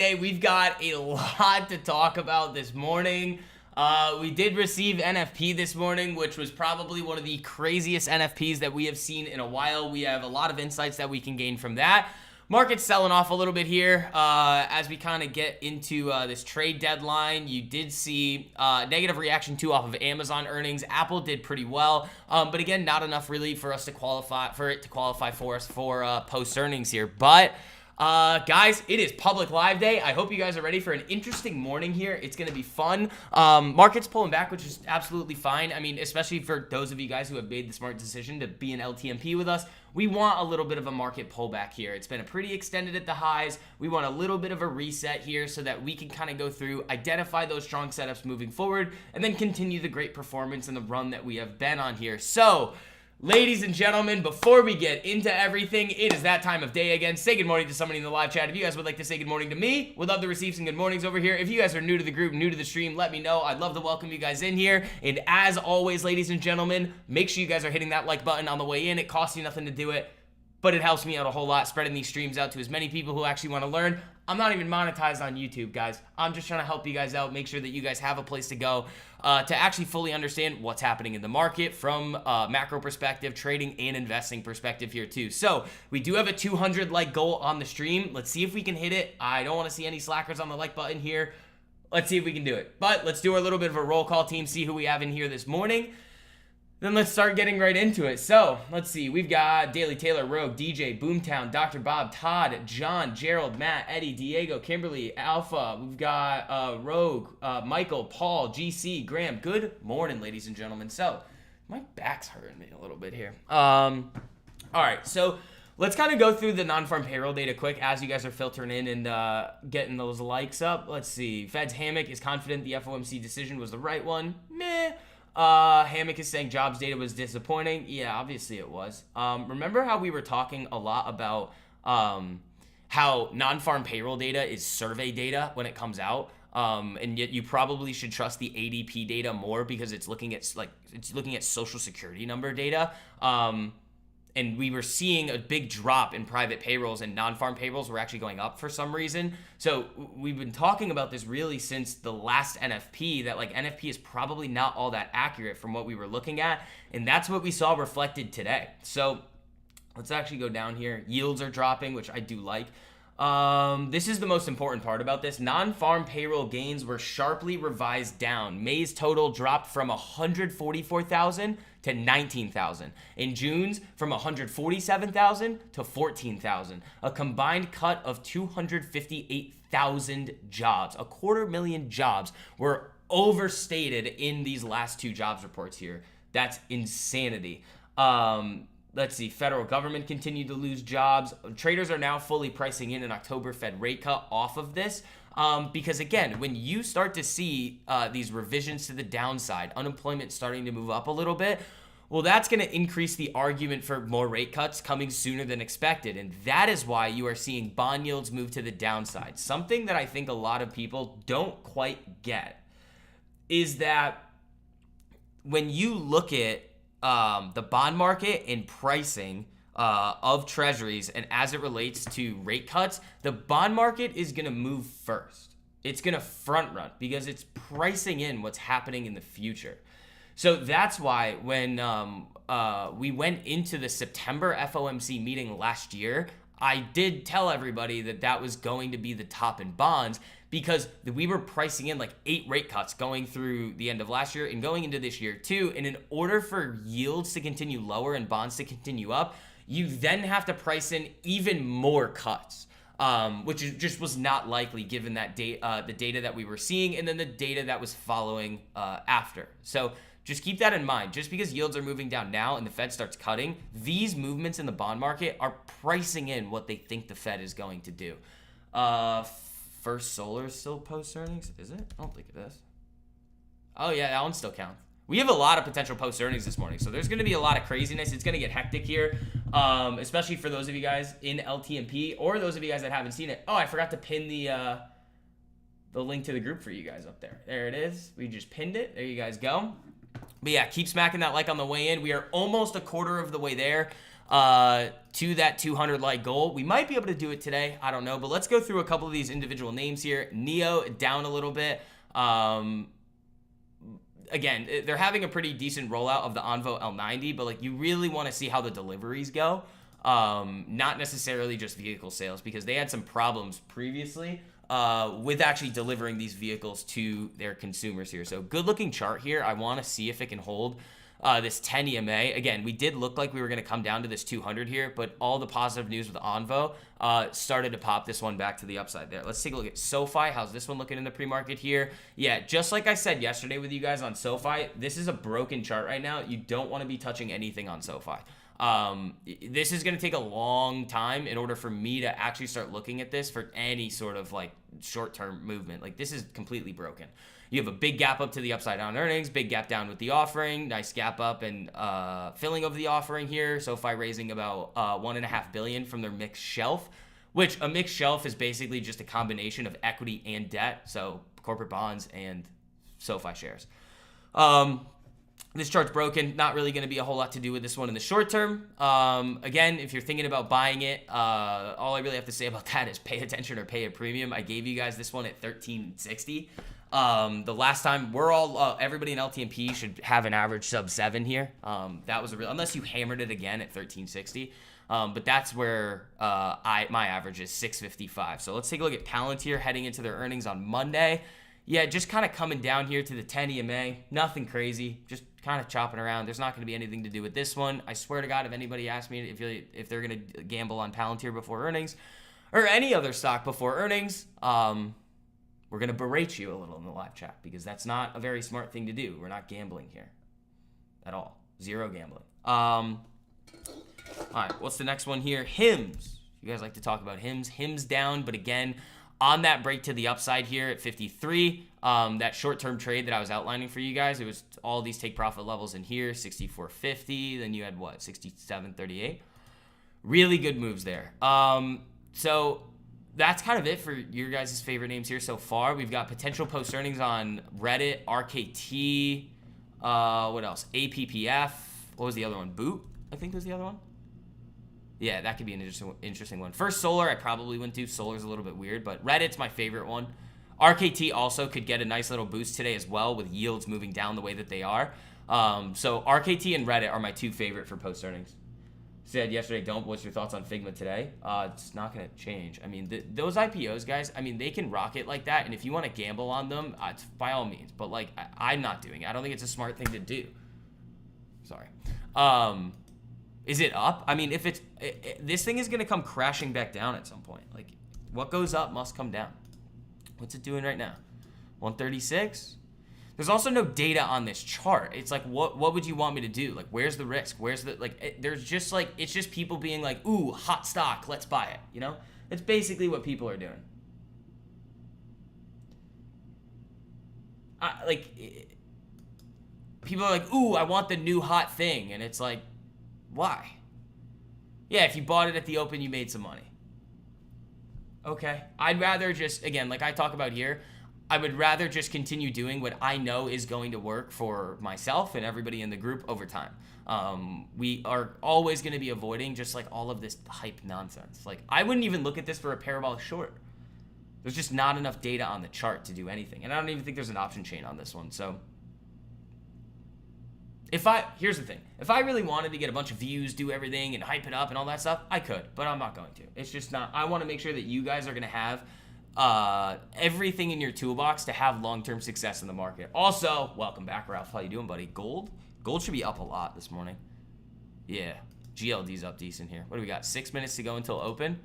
Hey, we've got a lot to talk about this morning. We did receive NFP this morning, which was probably one of the craziest NFPs that we have seen in a while. We have a lot of insights that we can gain from that. Market's selling off a little bit here as we kind of get into this trade deadline. You did see negative reaction too off of Amazon earnings. Apple did pretty well, but again, not enough really for us to qualify for us for post earnings here. But guys, it is public live day. I hope you guys are ready for an interesting morning here. It's going to be fun. Market's pulling back, which is absolutely fine. I mean, especially for those of you guys who have made the smart decision to be an LTMP with us, we want a little bit of a market pullback here. It's been a pretty extended at the highs. We want a little bit of a reset here so that we can kind of go through, identify those strong setups moving forward, and then continue the great performance and the run that we have been on here. So, ladies and gentlemen, before we get into everything, it is that time of day again. Say good morning to somebody in the live chat. If you guys would like to say good morning to me, would love to receive some good mornings over here. If you guys are new to the group, new to the stream, let me know. I'd love to welcome you guys in here. And as always, ladies and gentlemen, make sure you guys are hitting that like button on the way in. It costs you nothing to do it, but it helps me out a whole lot, spreading these streams out to as many people who actually want to learn. I'm not even monetized on YouTube, guys. I'm just trying to help you guys out, make sure that you guys have a place to go to actually fully understand what's happening in the market from a macro perspective, trading and investing perspective here too. So we do have a 200 like goal on the stream. Let's see if we can hit it. I don't want to see any slackers on the like button here. Let's see if we can do it. But let's do a little bit of a roll call team, see who we have in here this morning. Then let's start getting right into it. So, let's see. We've got Daily Taylor, Rogue, DJ, Boomtown, Dr. Bob, Todd, John, Gerald, Matt, Eddie, Diego, Kimberly, Alpha. We've got Rogue, Michael, Paul, GC, Graham. Good morning, ladies and gentlemen. So, my back's hurting me a little bit here. All right, so let's kind of go through the non-farm payroll data quick as you guys are filtering in and getting those likes up. Let's see. Fed's Hammock is confident the FOMC decision was the right one. Meh. Hammock is saying jobs data was disappointing. Yeah, obviously it was. Remember how we were talking a lot about how non-farm payroll data is survey data when it comes out, and yet you probably should trust the ADP data more because it's looking at social security number data. And we were seeing a big drop in private payrolls, and non-farm payrolls were actually going up for some reason. So we've been talking about this really since the last NFP, that like NFP is probably not all that accurate from what we were looking at. And that's what we saw reflected today. So let's actually go down here. Yields are dropping, which I do like. This is the most important part about this. Non-farm payroll gains were sharply revised down. May's total dropped from 144,000 to 19,000. In June's, from 147,000 to 14,000. A combined cut of 258,000 jobs. 250,000 jobs were overstated in these last two jobs reports here. That's insanity. Let's see, federal government continued to lose jobs. Traders are now fully pricing in an October Fed rate cut off of this. Because again, when you start to see these revisions to the downside, unemployment starting to move up a little bit, well, that's going to increase the argument for more rate cuts coming sooner than expected. And that is why you are seeing bond yields move to the downside. Something that I think a lot of people don't quite get is that when you look at the bond market and pricing of treasuries, and as it relates to rate cuts, the bond market is going to move first. It's going to front run because it's pricing in what's happening in the future. So that's why when we went into the September FOMC meeting last year, I did tell everybody that that was going to be the top in bonds, because we were pricing in like 8 rate cuts going through the end of last year and going into this year too. And in order for yields to continue lower and bonds to continue up, you then have to price in even more cuts, which just was not likely given that the data that we were seeing and then the data that was following after. So just keep that in mind. Just because yields are moving down now and the Fed starts cutting, these movements in the bond market are pricing in what they think the Fed is going to do. First Solar is still post earnings, is it? I don't think it is. Oh yeah, that one still counts. We have a lot of potential post earnings this morning, so there's going to be a lot of craziness. It's going to get hectic here, especially for those of you guys in LTMP or those of you guys that haven't seen it. Oh, I forgot to pin the link to the group for you guys up there. There it is. We just pinned it. There you guys go. But yeah, keep smacking that like on the way in. We are almost a quarter of the way there. to that 200 like goal. We might be able to do it today. I don't know, but let's go through a couple of these individual names here. Neo down a little bit. Again, they're having a pretty decent rollout of the Onvo L90, but like you really want to see how the deliveries go. Not necessarily just vehicle sales, because they had some problems previously with actually delivering these vehicles to their consumers here. So good looking chart here. I want to see if it can hold this 10 EMA. Again, we did look like we were going to come down to this 200 here, but all the positive news with Onvo started to pop this one back to the upside there. Let's take a look at Sofi. How's this one looking in the pre-market here? Yeah, just like I said yesterday with you guys on Sofi, this is a broken chart right now. You don't want to be touching anything on Sofi. This is going to take a long time in order for me to actually start looking at this for any sort of like short-term movement. Like this is completely broken. You have a big gap up to the upside on earnings, big gap down with the offering, nice gap up and filling of the offering here. SoFi raising about $1.5 billion from their mixed shelf, which a mixed shelf is basically just a combination of equity and debt. So corporate bonds and SoFi shares. This chart's broken. Not really going to be a whole lot to do with this one in the short term. Again, if you're thinking about buying it, all I really have to say about that is pay attention or pay a premium. I gave you guys this one at $13.60. The last time everybody in LTMP should have an average sub 7 here. That was a real, unless you hammered it again at $13.60. But that's where my average is 655. So let's take a look at Palantir heading into their earnings on Monday. Yeah, just kind of coming down here to the 10 EMA. Nothing crazy. Just kind of chopping around. There's not going to be anything to do with this one. I swear to God, if anybody asks me if they're going to gamble on Palantir before earnings or any other stock before earnings, we're going to berate you a little in the live chat, because that's not a very smart thing to do. We're not gambling here at all. Zero gambling. All right, what's the next one here? Hims. You guys like to talk about Hims. Hims down, but again, on that break to the upside here at 53, that short-term trade that I was outlining for you guys, it was all these take profit levels in here, 64.50, then you had what, 67.38? Really good moves there. So that's kind of it for your guys' favorite names here so far. We've got potential post earnings on Reddit, RKT, what else? APPF. What was the other one? Boot, I think was the other one. Yeah, that could be an interesting one. First, Solar, I probably wouldn't do. Solar's a little bit weird, but Reddit's my favorite one. RKT also could get a nice little boost today as well, with yields moving down the way that they are. So RKT and Reddit are my two favorite for post earnings. Said yesterday, what's your thoughts on Figma today? It's not going to change. I mean, those IPOs, guys, I mean, they can rocket like that, and if you want to gamble on them, it's by all means. But, like, I'm not doing it. I don't think it's a smart thing to do. Sorry. Is it up? I mean, if it's this thing is going to come crashing back down at some point. Like, what goes up must come down. What's it doing right now? 136? There's also no data on this chart. It's like, what would you want me to do? Like, where's the risk? Where's the, like, there's just like, it's just people being like, ooh, hot stock, let's buy it. You know? It's basically what people are doing. People are like, ooh, I want the new hot thing. And it's like, why? Yeah, if you bought it at the open, you made some money. Okay. I'd rather just, again, like I talk about here, I would rather just continue doing what I know is going to work for myself and everybody in the group over time. We are always going to be avoiding just like all of this hype nonsense. Like, I wouldn't even look at this for a parabolic short. There's just not enough data on the chart to do anything. And I don't even think there's an option chain on this one. So here's the thing. If I really wanted to get a bunch of views, do everything and hype it up and all that stuff, I could, but I'm not going to. It's just not. I want to make sure that you guys are going to have everything in your toolbox to have long-term success in the market. Also, welcome back, Ralph. How you doing, buddy? Gold should be up a lot this morning. Yeah, GLD's up decent here. What do we got? 6 minutes to go until open.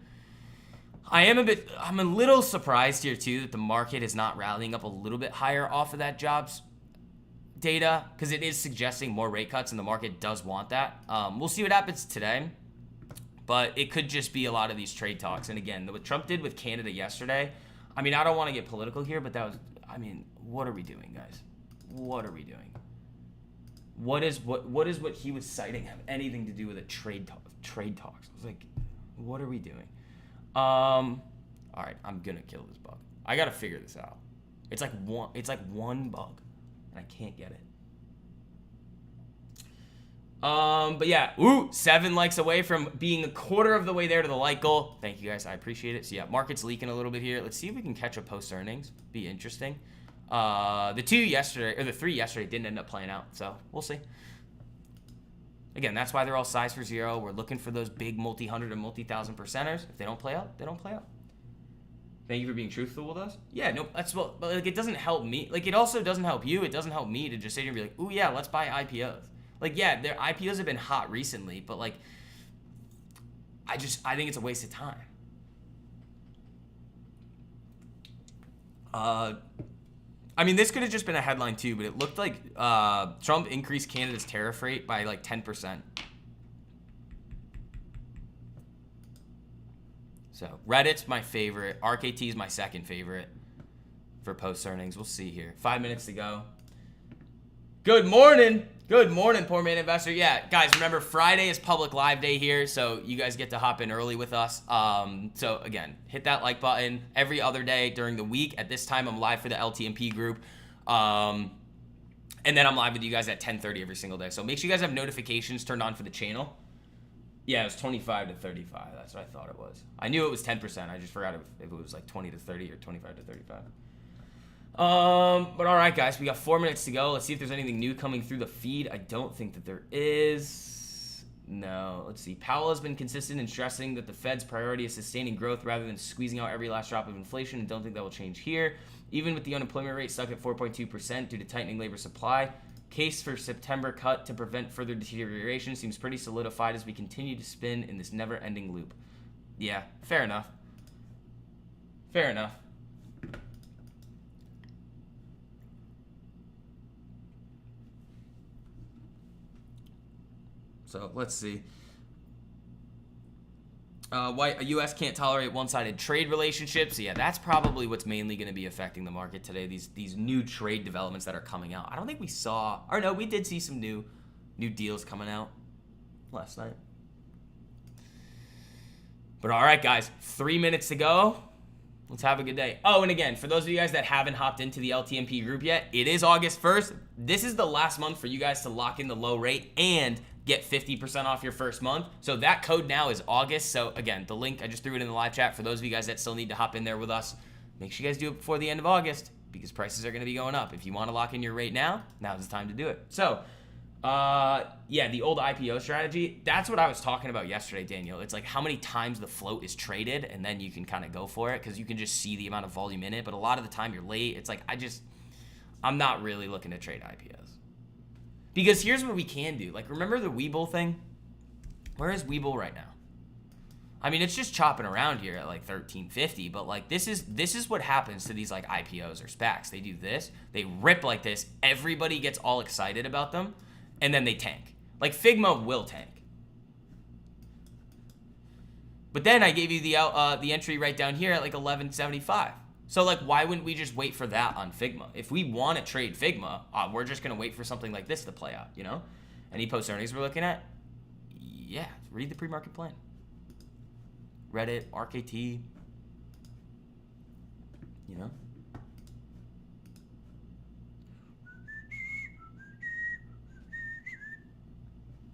I'm a little surprised here too that the market is not rallying up a little bit higher off of that jobs data, because it is suggesting more rate cuts and the market does want that. We'll see what happens today, but it could just be a lot of these trade talks. And again, what Trump did with Canada yesterday, I mean, I don't want to get political here, but that was, I mean, what are we doing, guys? What are we doing? What is what he was citing have anything to do with a trade talks? I was like, what are we doing? All right, I'm gonna kill this bug. I gotta figure this out. It's like one bug, and I can't get it. But yeah, ooh, 7 likes away from being a quarter of the way there to the like goal. Thank you guys, I appreciate it. So yeah, market's leaking a little bit here. Let's see if we can catch a post earnings. Be interesting. The 3 yesterday didn't end up playing out, so we'll see. Again, that's why they're all size for 0. We're looking for those big multi-hundred and multi-thousand percenters. If they don't play out, they don't play out. Thank you for being truthful with us. Yeah, no, that's what, but like, it doesn't help me. Like, it also doesn't help you. It doesn't help me to just sit here and be like, ooh, yeah, let's buy IPOs. Like, yeah, their IPOs have been hot recently, but like, I think it's a waste of time. I mean, this could have just been a headline too, but it looked like Trump increased Canada's tariff rate by like 10%. So Reddit's my favorite. RKT is my second favorite for post earnings. We'll see here. 5 minutes to go. Good morning. Good morning, poor man investor. Yeah, guys, remember Friday is public live day here, so you guys get to hop in early with us. So again, hit that like button. Every other day during the week at this time, I'm live for the LTMP group. And then I'm live with you guys at 10:30 every single day. So make sure you guys have notifications turned on for the channel. Yeah, it was 25 to 35. That's what I thought it was. I knew it was 10%. I just forgot if it was like 20 to 30 or 25 to 35. But all right, guys, we got 4 minutes to go. Let's see if there's anything new coming through the feed. I don't think that there is. No, let's see. Powell has been consistent in stressing that the Fed's priority is sustaining growth rather than squeezing out every last drop of inflation, and don't think that will change here. Even with the unemployment rate stuck at 4.2% due to tightening labor supply, case for September cut to prevent further deterioration seems pretty solidified as we continue to spin in this never-ending loop. Yeah, fair enough. Fair enough. So let's see. Why U.S. can't tolerate one-sided trade relationships. Yeah, that's probably what's mainly going to be affecting the market today. These new trade developments that are coming out. I don't think we saw, or no, we did see some new deals coming out last night. But all right, guys, 3 minutes to go. Let's have a good day. Oh, and again, for those of you guys that haven't hopped into the LTMP group yet, it is August 1st. This is the last month for you guys to lock in the low rate and get 50% off your first month. So that code now is August. So again, the link, I just threw it in the live chat for those of you guys that still need to hop in there with us. Make sure you guys do it before the end of August because prices are going to be going up. If you want to lock in your rate now, now's the time to do it. So, yeah, the old IPO strategy, that's what I was talking about yesterday, Daniel. It's like how many times the float is traded, and then you can kind of go for it because you can just see the amount of volume in it. But a lot of the time you're late. It's like I'm not really looking to trade IPOs. Because here's what we can do. Like, remember the Webull thing? Where is Webull right now? I mean, it's just chopping around here at like 1350, but like this is what happens to these like IPOs or SPACs. They do this, they rip like this, everybody gets all excited about them, and then they tank. Like Figma will tank. But then I gave you the entry right down here at like 1175. So, like, why wouldn't we just wait for that on Figma? If we want to trade Figma, we're just going to wait for something like this to play out, you know? Any post earnings we're looking at? Yeah, read the pre-market plan. Reddit, RKT, you know?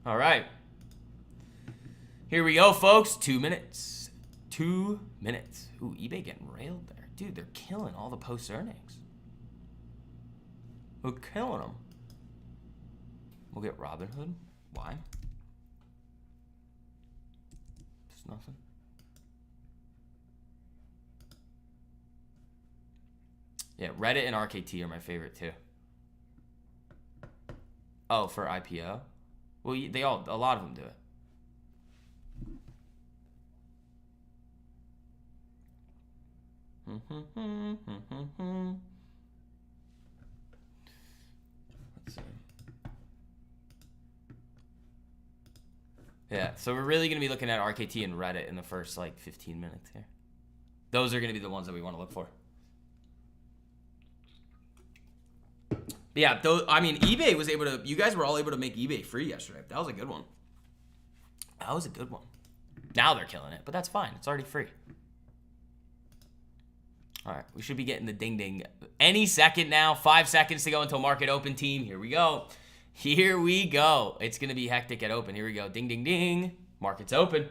All right. Here we go, folks. 2 minutes. 2 minutes. Ooh, eBay getting railed there. Dude, they're killing all the post earnings. We're killing them. We'll get Robinhood. Why? Just nothing. Yeah, Reddit and RKT are my favorite too. Oh, for IPO? Well, a lot of them do it. Let's see. Yeah, so we're really going to be looking at RKT and Reddit in the first like 15 minutes here. Those are going to be the ones that we want to look for. But yeah, I mean, eBay was able to, you guys were all able to make eBay free yesterday. That was a good one. That was a good one. Now they're killing it, but that's fine. It's already free. All right, we should be getting the ding ding any second now. 5 seconds to go until market open, team. Here we go. Here we go. It's going to be hectic at open. Here we go. Ding, ding, ding. Market's open.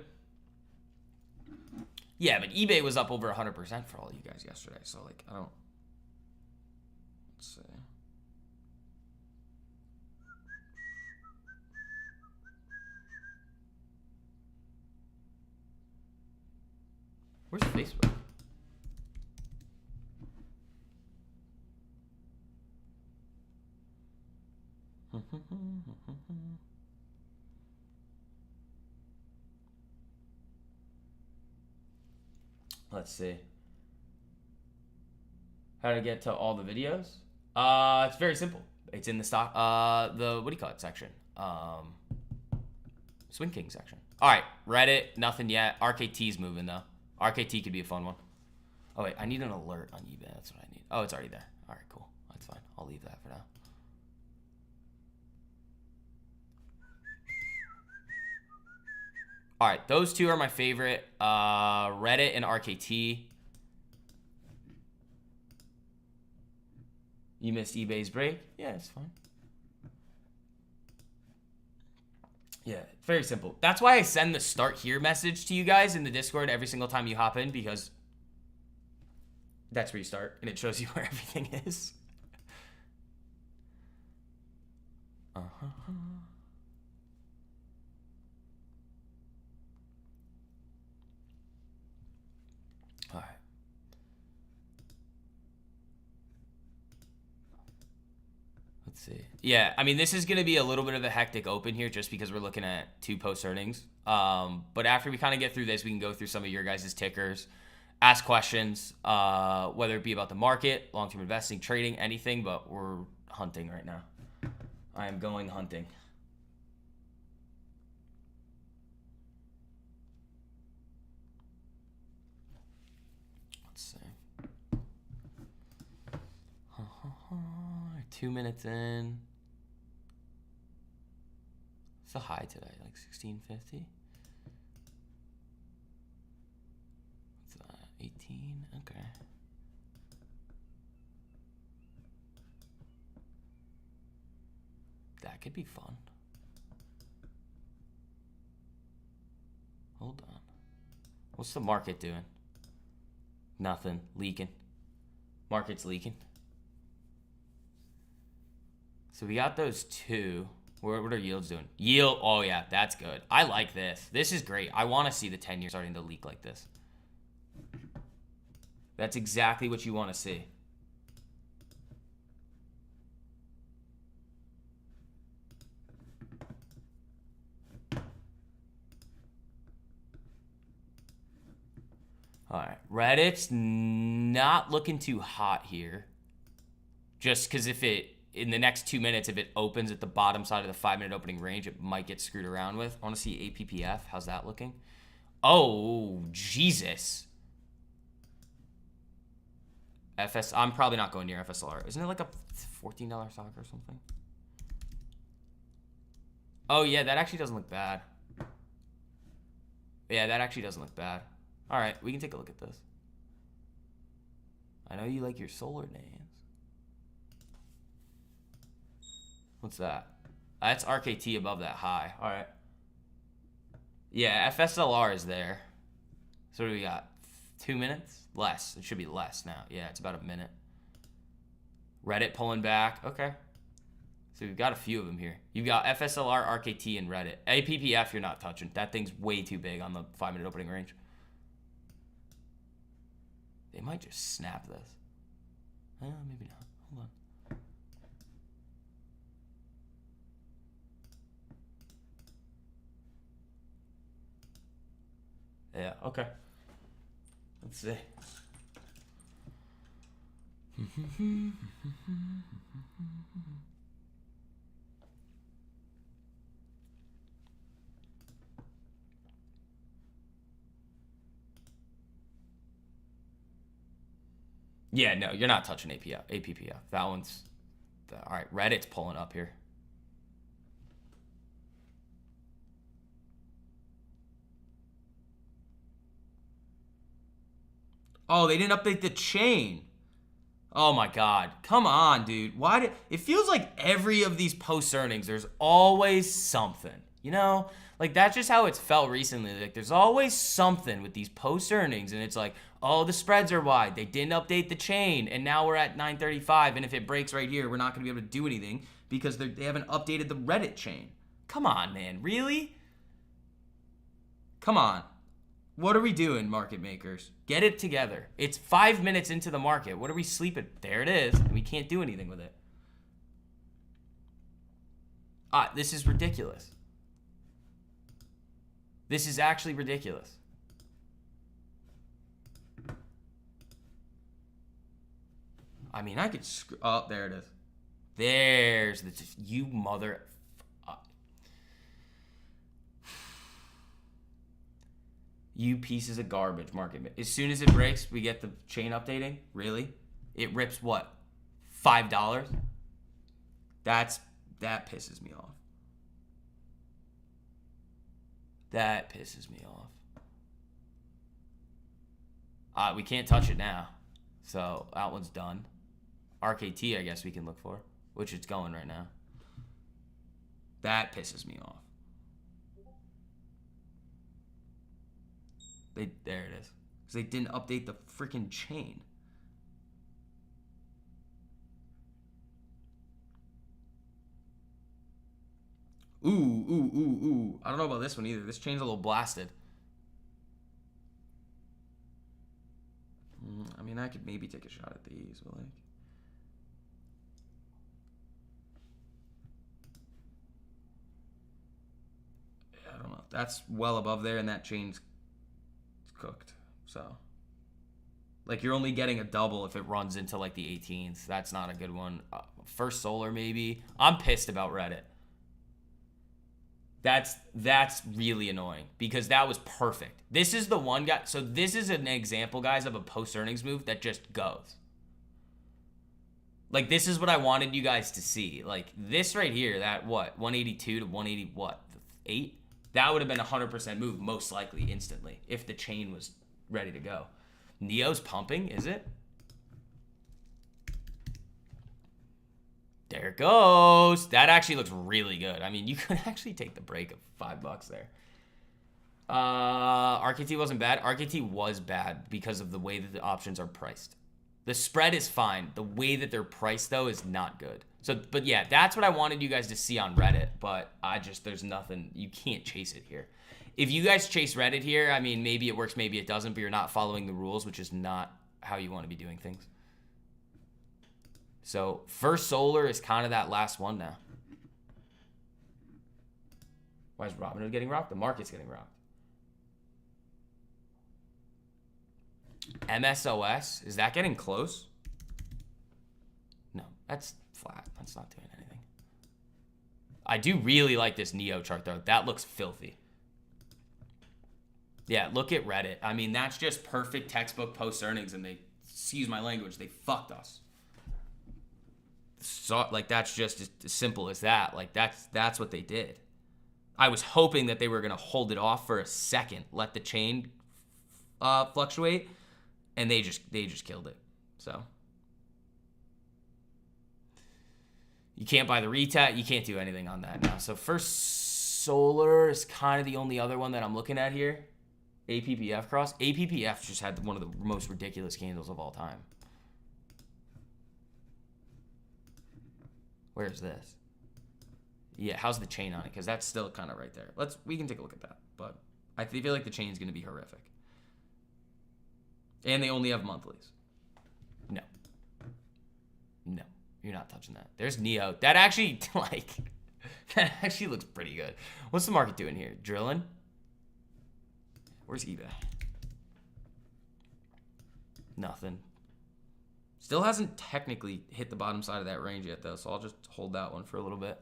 Yeah, but eBay was up over 100% for all you guys yesterday. So, like, I don't... Let's see. Where's Facebook? Let's see. How to get to all the videos? It's very simple. It's in the stock, the, what do you call it, section? Swing King section. All right, Reddit, nothing yet. RKT's moving, though. RKT could be a fun one. Oh, wait, I need an alert on eBay. That's what I need. Oh, it's already there. All right, cool. That's fine. I'll leave that for now. All right, those two are my favorite. Reddit and RKT. You missed eBay's break? Yeah, it's fine. Yeah, very simple. That's why I send the start here message to you guys in the Discord every single time you hop in, because that's where you start, and it shows you where everything is. All right. Let's see. Yeah, I mean, this is going to be a little bit of a hectic open here just because we're looking at 2 post earnings. But after we kind of get through this, we can go through some of your guys' tickers, ask questions, whether it be about the market, long-term investing, trading, anything, but we're hunting right now. I am going hunting. Let's see. 2 minutes in. What's the high today? Like 1650? What's that? 18? Okay. That could be fun. Hold on. What's the market doing? Nothing. Leaking. Market's leaking. So we got those 2. What are yields doing? Yield. Oh, yeah. That's good. I like this. This is great. I want to see the 10-year starting to leak like this. That's exactly what you want to see. All right. Reddit's not looking too hot here. Just because if it, in the next 2 minutes, if it opens at the bottom side of the 5-minute opening range, it might get screwed around with. I want to see APPF. How's that looking? Oh, Jesus. I'm probably not going near FSLR. Isn't it like a $14 stock or something? Oh, yeah, that actually doesn't look bad. Yeah, that actually doesn't look bad. All right, we can take a look at this. I know you like your solar names. What's that? That's RKT above that high. All right. Yeah, FSLR is there. So what do we got? 2 minutes? Less. It should be less now. Yeah, it's about a minute. Reddit pulling back. Okay. So we've got a few of them here. You've got FSLR, RKT, and Reddit. APPF you're not touching. That thing's way too big on the 5-minute opening range. They might just snap this. Maybe not. Hold on. Yeah, okay. Let's see. Yeah, no, you're not touching APPF. That one's... All right, Reddit's pulling up here. Oh, they didn't update the chain. Oh my God. Come on, dude. It feels like every of these post earnings, there's always something, you know? Like that's just how it's felt recently. Like there's always something with these post earnings, and it's like, oh, the spreads are wide. They didn't update the chain, and now we're at 935. And if it breaks right here, we're not going to be able to do anything because they haven't updated the Reddit chain. Come on, man. Really? Come on. What are we doing, market makers? Get it together. It's 5 minutes into the market. What are we sleeping? There it is. And we can't do anything with it. This is ridiculous. This is actually ridiculous. I mean, I could oh, there it is. There's the you mother. You pieces of garbage, market. As soon as it breaks, we get the chain updating. Really? It rips what? $5? That pisses me off. That pisses me off. We can't touch it now. So that one's done. RKT, I guess we can look for, which it's going right now. That pisses me off. There it is. Because they didn't update the freaking chain. Ooh. I don't know about this one either. This chain's a little blasted. I mean, I could maybe take a shot at these, but like... I don't know. That's well above there, and that chain's cooked. So, like, you're only getting a double if it runs into, like, the 18th. That's not a good one. First Solar, maybe. I'm pissed about Reddit. That's really annoying because that was perfect. This is the one guy. So this is an example, guys, of a post earnings move that just goes. Like, this is what I wanted you guys to see. Like, this right here, that what? 182 to 180 what? 8? That would have been a 100% move, most likely, instantly, if the chain was ready to go. Neo's pumping, is it? There it goes. That actually looks really good. I mean, you could actually take the break of $5 there. RKT wasn't bad. RKT was bad because of the way that the options are priced. The spread is fine. The way that they're priced, though, is not good. So, but yeah, that's what I wanted you guys to see on Reddit. But there's nothing. You can't chase it here. If you guys chase Reddit here, I mean, maybe it works, maybe it doesn't, but you're not following the rules, which is not how you want to be doing things. So First Solar is kind of that last one now. Why is Robinhood getting rocked? The market's getting rocked. MSOS, is that getting close? No, that's flat. That's not doing anything. I do really like this Neo chart, though. That looks filthy. Yeah, look at Reddit. I mean, that's just perfect textbook post earnings, and they, excuse my language, they fucked us. So, like, that's just as simple as that. Like, that's what they did. I was hoping that they were going to hold it off for a second, let the chain fluctuate, and they just killed it. So you can't buy the retest. You can't do anything on that now. So First Solar is kind of the only other one that I'm looking at here. APPF cross. APPF just had one of the most ridiculous candles of all time. Where's this? Yeah, how's the chain on it? Because that's still kind of right there. We can take a look at that. But I feel like the chain's going to be horrific. And they only have monthlies. No, you're not touching that. There's Neo. That actually, that actually looks pretty good. What's the market doing here? Drilling? Where's eBay? Nothing. Still hasn't technically hit the bottom side of that range yet, though, so I'll just hold that one for a little bit.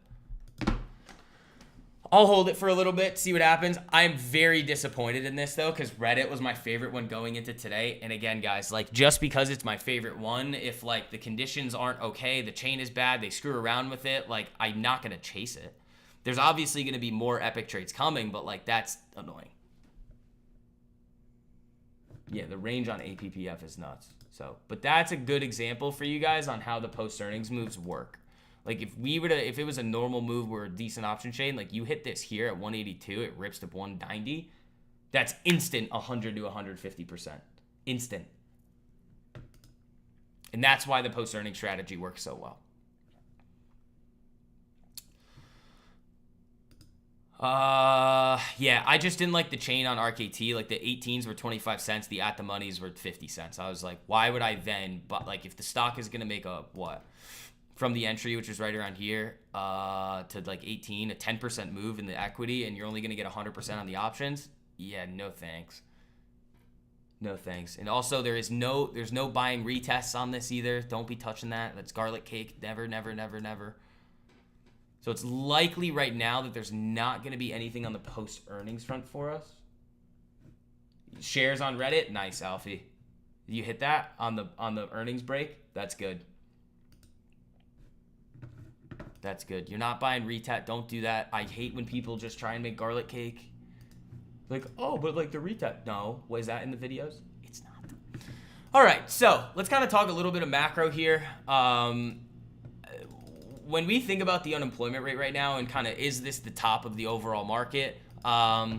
I'll hold it for a little bit, see what happens. I'm very disappointed in this, though, because Reddit was my favorite one going into today. And again, guys, like, just because it's my favorite one, if, like, the conditions aren't okay, the chain is bad, they screw around with it, like, I'm not going to chase it. There's obviously going to be more epic trades coming, but, like, that's annoying. Yeah, the range on APPF is nuts. So, but that's a good example for you guys on how the post earnings moves work. Like if it was a normal move where a decent option chain, like you hit this here at 182, it rips to 190. That's instant 100 to 150%. Instant. And that's why the post earning strategy works so well. Yeah, I just didn't like the chain on RKT. Like the 18s were 25 cents, the at the monies were 50 cents. I was like, why would I then, but like if the stock is going to make a what? From the entry, which is right around here, to like 18, a 10% move in the equity, and you're only going to get 100% on the options. Yeah, no thanks. No thanks. And also there's no buying retests on this either. Don't be touching that. That's garlic cake. Never, never, never, never. So it's likely right now that there's not going to be anything on the post earnings front for us. Shares on Reddit, nice, Alfie. You hit that on the earnings break. That's good. That's good. You're not buying retest. Don't do that. I hate when people just try and make garlic cake. Like, oh, but like the retest. No, was that in the videos? It's not. All right, so let's kind of talk a little bit of macro here. When we think about the unemployment rate right now and kind of is this the top of the overall market, I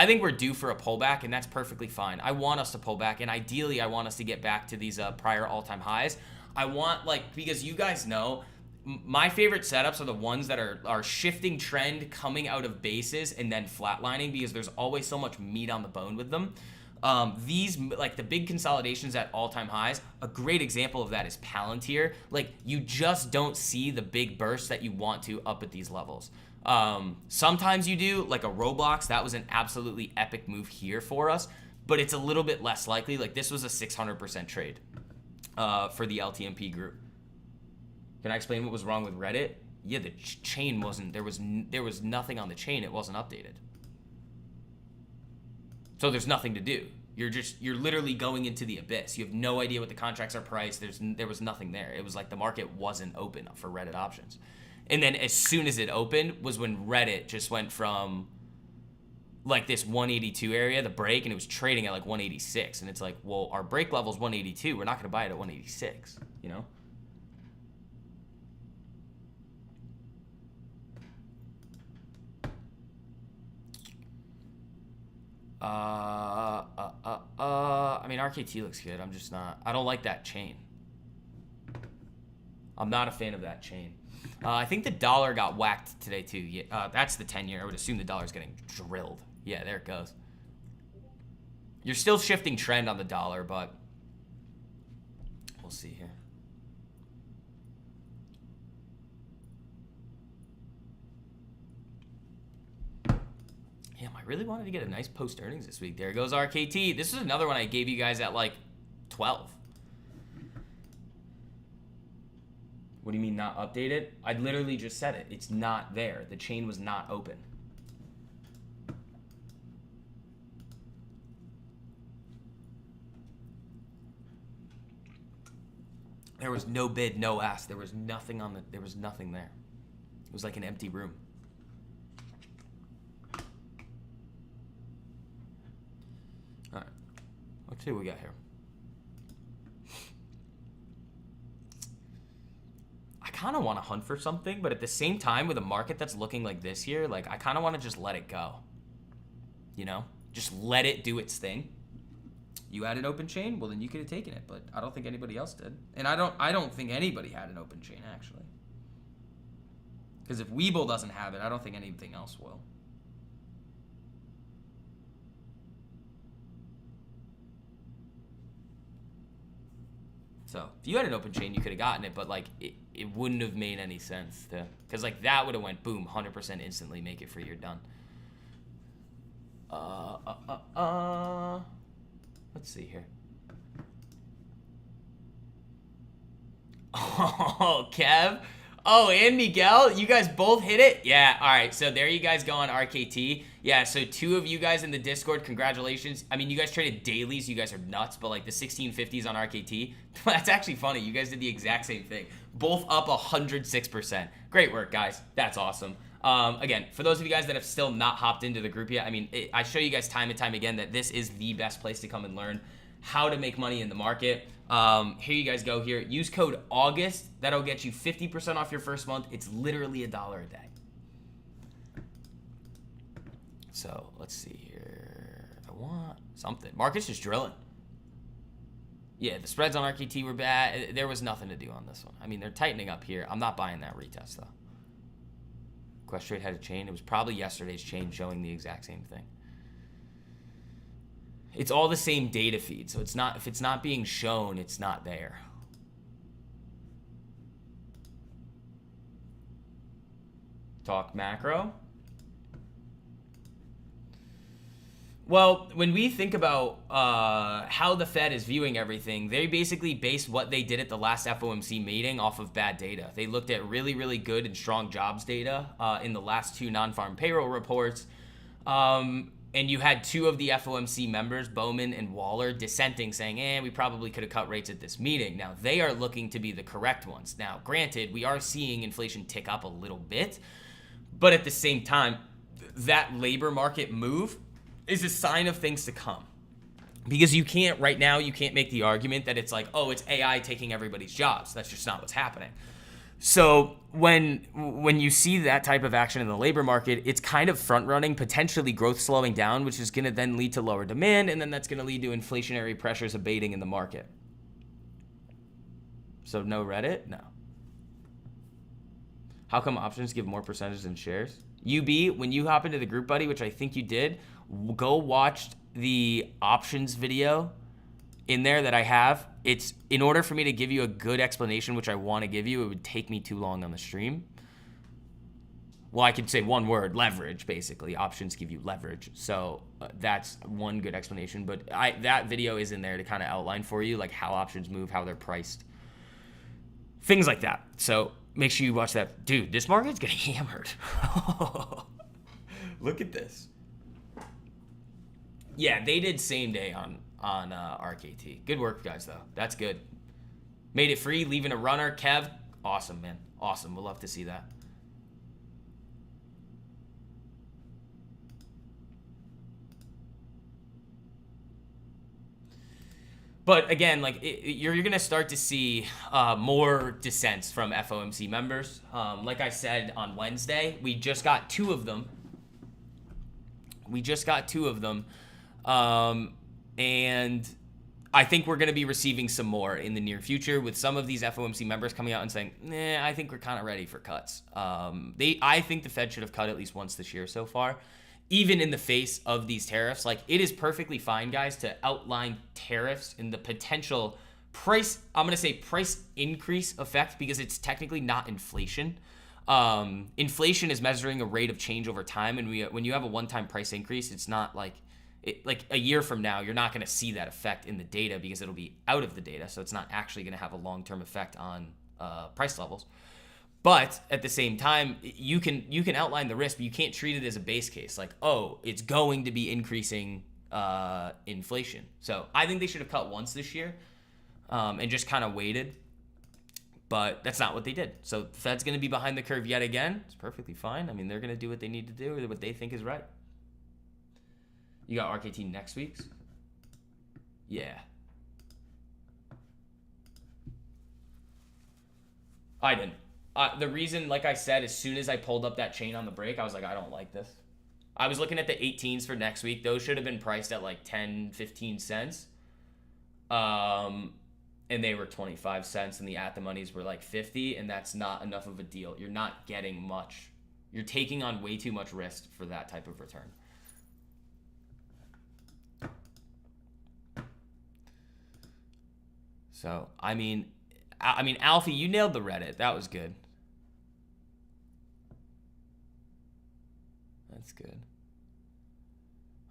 think we're due for a pullback, and that's perfectly fine. I want us to pull back, and ideally I want us to get back to these prior all-time highs. I want, like, because you guys know, my favorite setups are the ones that are shifting trend coming out of bases and then flatlining, because there's always so much meat on the bone with them. These, like the big consolidations at all-time highs, a great example of that is Palantir. Like, you just don't see the big bursts that you want to up at these levels. Sometimes you do, like a Roblox. That was an absolutely epic move here for us, but it's a little bit less likely. Like, this was a 600% trade for the LTMP group. Can I explain what was wrong with Reddit? Yeah, the chain wasn't, there was nothing on the chain. It wasn't updated. So there's nothing to do. You're literally going into the abyss. You have no idea what the contracts are priced. There was nothing there. It was like the market wasn't open for Reddit options. And then as soon as it opened was when Reddit just went from like this 182 area, the break, and it was trading at like 186. And it's like, well, our break level is 182. We're not going to buy it at 186, you know? I mean, RKT looks good. I'm just not, I don't like that chain. I'm not a fan of that chain. I think the dollar got whacked today too. Yeah, that's the 10-year. I would assume the dollar's getting drilled. Yeah, there it goes. You're still shifting trend on the dollar, but we'll see here. Damn, I really wanted to get a nice post earnings this week. There goes RKT. This is another one I gave you guys at like 12. What do you mean not updated? I literally just said it. It's not there. The chain was not open. There was no bid, no ask. There was nothing on the, there was nothing there. It was like an empty room. All right, let's see what we got here. I kind of want to hunt for something, but at the same time, with a market that's looking like this here, like I kind of want to just let it go. You know, just let it do its thing. You had an open chain, well then you could have taken it, but I don't think anybody else did, and I don't think anybody had an open chain actually. Because if Webull doesn't have it, I don't think anything else will. So if you had an open chain, you could have gotten it, but like it wouldn't have made any sense to, because like that would have went boom, 100% instantly, make it free, you're done. Let's see here. Oh, Kev. Oh, and Miguel, you guys both hit it? Yeah, all right, so there you guys go on RKT. Yeah, so 2 of you guys in the Discord, congratulations. I mean, you guys traded dailies, you guys are nuts, but like the 1650s on RKT, that's actually funny. You guys did the exact same thing. Both up 106%. Great work, guys. That's awesome. Again, for those of you guys that have still not hopped into the group yet, I mean, I show you guys time and time again that this is the best place to come and learn how to make money in the market. Here you guys go here. Use code August. That'll get you 50% off your first month. It's literally $1 a day. So let's see here. I want something. Market's just drilling. Yeah, the spreads on RKT were bad. There was nothing to do on this one. I mean, they're tightening up here. I'm not buying that retest though. Questrade had a chain. It was probably yesterday's chain showing the exact same thing. It's all the same data feed, so it's not, if it's not being shown, it's not there. Talk macro. Well, when we think about how the Fed is viewing everything, they basically based what they did at the last FOMC meeting off of bad data. They looked at really, really good and strong jobs data in the last 2 non-farm payroll reports. And you had 2 of the FOMC members, Bowman and Waller, dissenting, saying, we probably could have cut rates at this meeting. Now, they are looking to be the correct ones. Now, granted, we are seeing inflation tick up a little bit, but at the same time, that labor market move is a sign of things to come. Because you can't, right now, you can't make the argument that it's like, oh, it's AI taking everybody's jobs. That's just not what's happening. So when you see that type of action in the labor market, it's kind of front-running, potentially growth slowing down, which is going to then lead to lower demand, and then that's going to lead to inflationary pressures abating in the market. So no Reddit? No. How come options give more percentage than shares? UB, when you hop into the group, buddy, which I think you did, go watch the options video in there that I have. It's, in order for me to give you a good explanation, which I want to give you, it would take me too long on the stream. Well, I could say one word, leverage, basically. Options give you leverage. So that's one good explanation. But that video is in there to kind of outline for you, like how options move, how they're priced, things like that. So make sure you watch that. Dude, this market's getting hammered. Look at this. Yeah, they did same day on RKT. Good work, guys, though. That's good. Made it free, leaving a runner. Kev, awesome, man. Awesome. We'll love to see that. But again, like you're going to start to see more dissents from FOMC members. Like I said on Wednesday, we just got 2 of them. And I think we're going to be receiving some more in the near future with some of these FOMC members coming out and saying, I think we're kind of ready for cuts. I think the Fed should have cut at least once this year so far, even in the face of these tariffs. Like, it is perfectly fine, guys, to outline tariffs and the potential price, I'm going to say price increase effect, because it's technically not inflation. Inflation is measuring a rate of change over time, and when you have a one-time price increase, it's not like a year from now, you're not going to see that effect in the data because it'll be out of the data, so it's not actually going to have a long-term effect on price levels. But at the same time, you can outline the risk, but you can't treat it as a base case, like, oh, it's going to be increasing inflation. So I think they should have cut once this year and just kind of waited. But that's not what they did. So the Fed's going to be behind the curve yet again. It's perfectly fine. I mean, they're going to do what they need to do, or what they think is right. You got RKT next week's? Yeah. I didn't. The reason, like I said, as soon as I pulled up that chain on the break, I was like, I don't like this. I was looking at the 18s for next week. Those should have been priced at like 10, 15 cents. And they were 25 cents, and the at the monies were like 50, and that's not enough of a deal. You're not getting much. You're taking on way too much risk for that type of return. So, I mean, Alfie, you nailed the Reddit. That was good. That's good.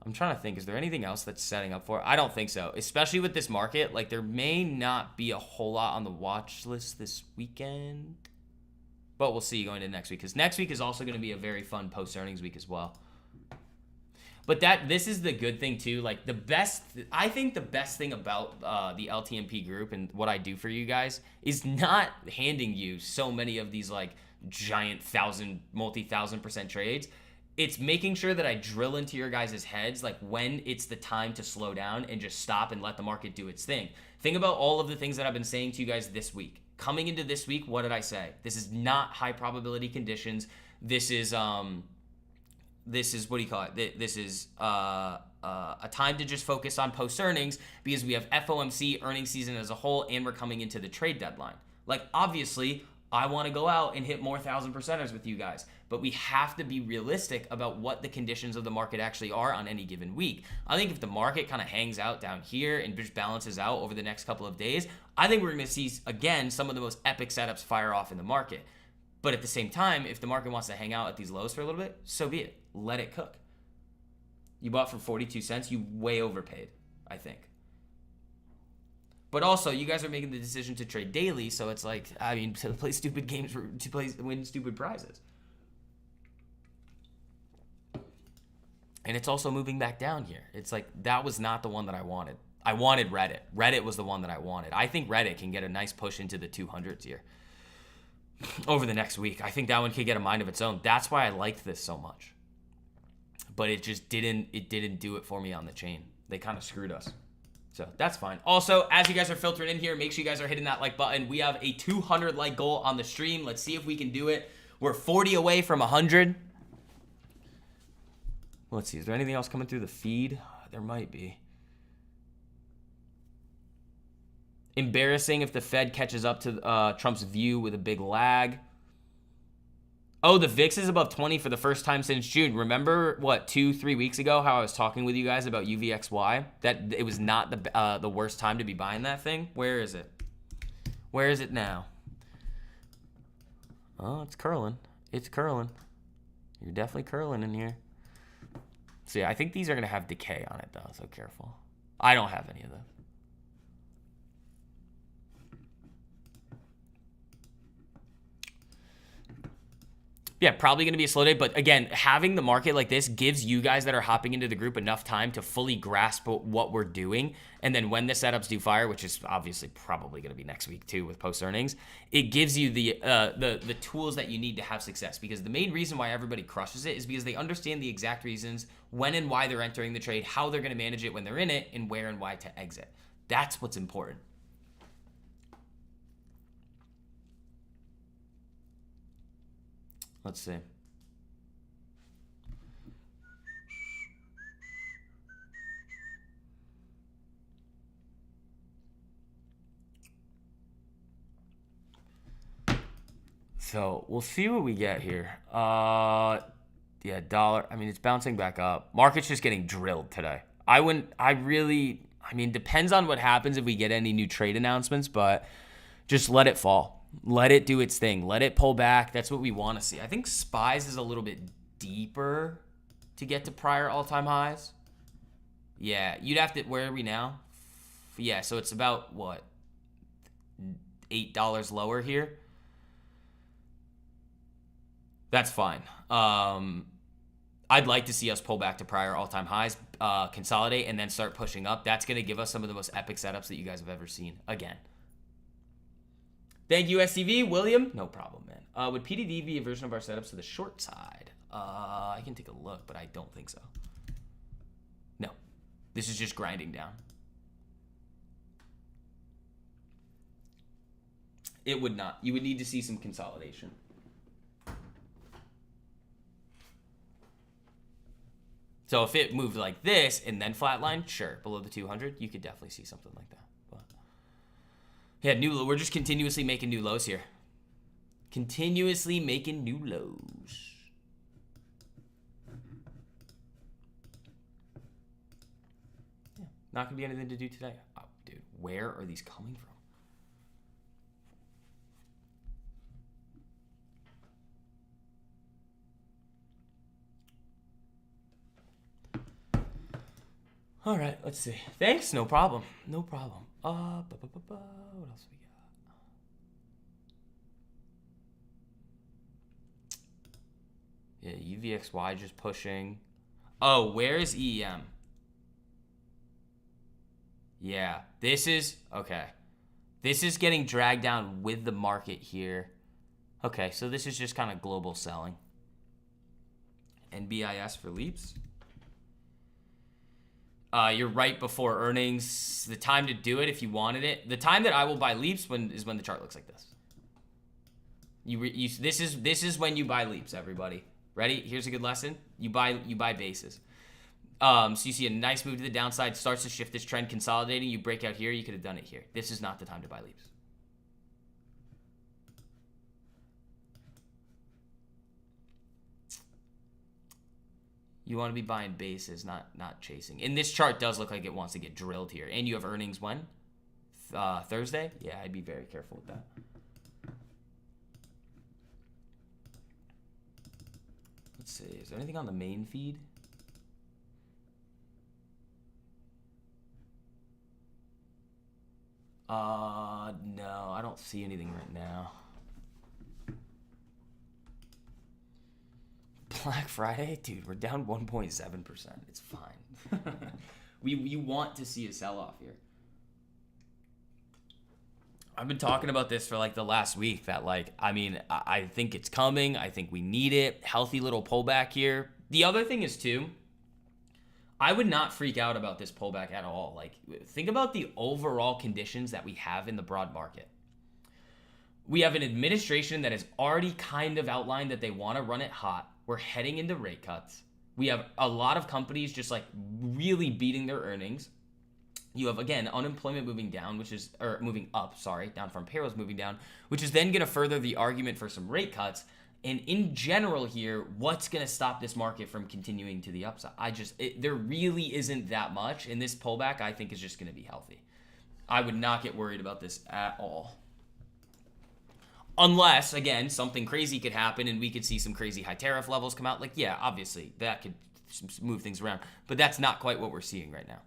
I'm trying to think, is there anything else that's setting up for it? I don't think so, especially with this market. Like, there may not be a whole lot on the watch list this weekend, but we'll see going into next week, because next week is also going to be a very fun post-earnings week as well. But this is the good thing too. Like, I think the best thing about the LTMP group and what I do for you guys is not handing you so many of these like giant multi-thousand% trades. it's making sure that I drill into your guys' heads like when it's the time to slow down and just stop and let the market do its thing. Think about all of the things that I've been saying to you guys this week. Coming into this week, what did I say? This is not high probability conditions. This is what do you call it? This is a time to just focus on post earnings because we have FOMC earnings season as a whole and we're coming into the trade deadline. Like, obviously, I want to go out and hit more 1,000%ers with you guys, but we have to be realistic about what the conditions of the market actually are on any given week. I think if the market kind of hangs out down here and just balances out over the next couple of days, I think we're going to see, again, some of the most epic setups fire off in the market. But at the same time, if the market wants to hang out at these lows for a little bit, so be it. Let it cook. You bought for 42 cents, you way overpaid, I think. But also, you guys are making the decision to trade daily, so it's like, I mean, to play stupid games, win stupid prizes. And it's also moving back down here. It's like, that was not the one that I wanted. I wanted Reddit. Reddit was the one that I wanted. I think Reddit can get a nice push into the 200s here over the next week. I think that one could get a mind of its own. That's why I liked this so much. But it just didn't do it for me on the chain. They kind of screwed us. So that's fine. Also, as you guys are filtering in here, make sure you guys are hitting that like button. We have a 200 like goal on the stream. Let's see if we can do it. We're 40 away from 100. Let's see. Is there anything else coming through the feed? There might be. Embarrassing if the Fed catches up to Trump's view with a big lag. Oh, the VIX is above 20 for the first time since June. Remember, what, 2-3 weeks ago, how I was talking with you guys about UVXY? That it was not the worst time to be buying that thing? Where is it? Where is it now? Oh, it's curling. It's curling. You're definitely curling in here. So yeah, I think these are going to have decay on it, though, so careful. I don't have any of those. Yeah, probably going to be a slow day. But again, having the market like this gives you guys that are hopping into the group enough time to fully grasp what we're doing. And then when the setups do fire, which is obviously probably going to be next week too with post earnings, it gives you the tools that you need to have success. Because the main reason why everybody crushes it is because they understand the exact reasons when and why they're entering the trade, how they're going to manage it when they're in it, and where and why to exit. That's what's important. Let's see. So we'll see what we get here. Yeah, dollar. I mean, it's bouncing back up. Market's just getting drilled today. I mean, depends on what happens if we get any new trade announcements, but just let it fall. Let it do its thing. Let it pull back. That's what we want to see. I think SPYs is a little bit deeper to get to prior all-time highs. Yeah, you'd have to, where are we now? Yeah, so it's about, what, $8 lower here? That's fine. I'd like to see us pull back to prior all-time highs, consolidate, and then start pushing up. That's going to give us some of the most epic setups that you guys have ever seen. Again. Thank you, SCV. William? No problem, man. Would PDD be a version of our setups to the short side? I can take a look, but I don't think so. No. This is just grinding down. It would not. You would need to see some consolidation. So if it moved like this and then flatline, sure, below the 200, you could definitely see something like that. But yeah, we're just continuously making new lows here. Continuously making new lows. Yeah, not gonna be anything to do today. Oh, dude, where are these coming from? All right, let's see. Thanks, no problem. No problem. What else we got? Yeah, UVXY just pushing. Oh, where is EM? Yeah, this is, okay. This is getting dragged down with the market here. Okay, so this is just kind of global selling. NBIS for leaps. You're right before earnings. The time to do it if you wanted it. The time that I will buy leaps is when the chart looks like this. This is when you buy leaps, everybody. Ready? Here's a good lesson. You buy bases. So you see a nice move to the downside, starts to shift this trend, consolidating. You break out here. You could have done it here. This is not the time to buy leaps. You want to be buying bases, not chasing. And this chart does look like it wants to get drilled here. And you have earnings when? Thursday? Yeah, I'd be very careful with that. Let's see. Is there anything on the main feed? No, I don't see anything right now. Black Friday? Dude, we're down 1.7%. It's fine. You want to see a sell-off here. I've been talking about this for like the last week that I think it's coming. I think we need it. Healthy little pullback here. The other thing is too, I would not freak out about this pullback at all. Like, think about the overall conditions that we have in the broad market. We have an administration that has already kind of outlined that they want to run it hot. We're heading into rate cuts. We have a lot of companies just like really beating their earnings. You have, again, unemployment moving down, moving up, down from payrolls moving down, which is then going to further the argument for some rate cuts. And in general here, what's going to stop this market from continuing to the upside? There really isn't that much. And this pullback, I think, is just going to be healthy. I would not get worried about this at all. Unless, again, something crazy could happen and we could see some crazy high tariff levels come out. Like, yeah, obviously, that could move things around. But that's not quite what we're seeing right now.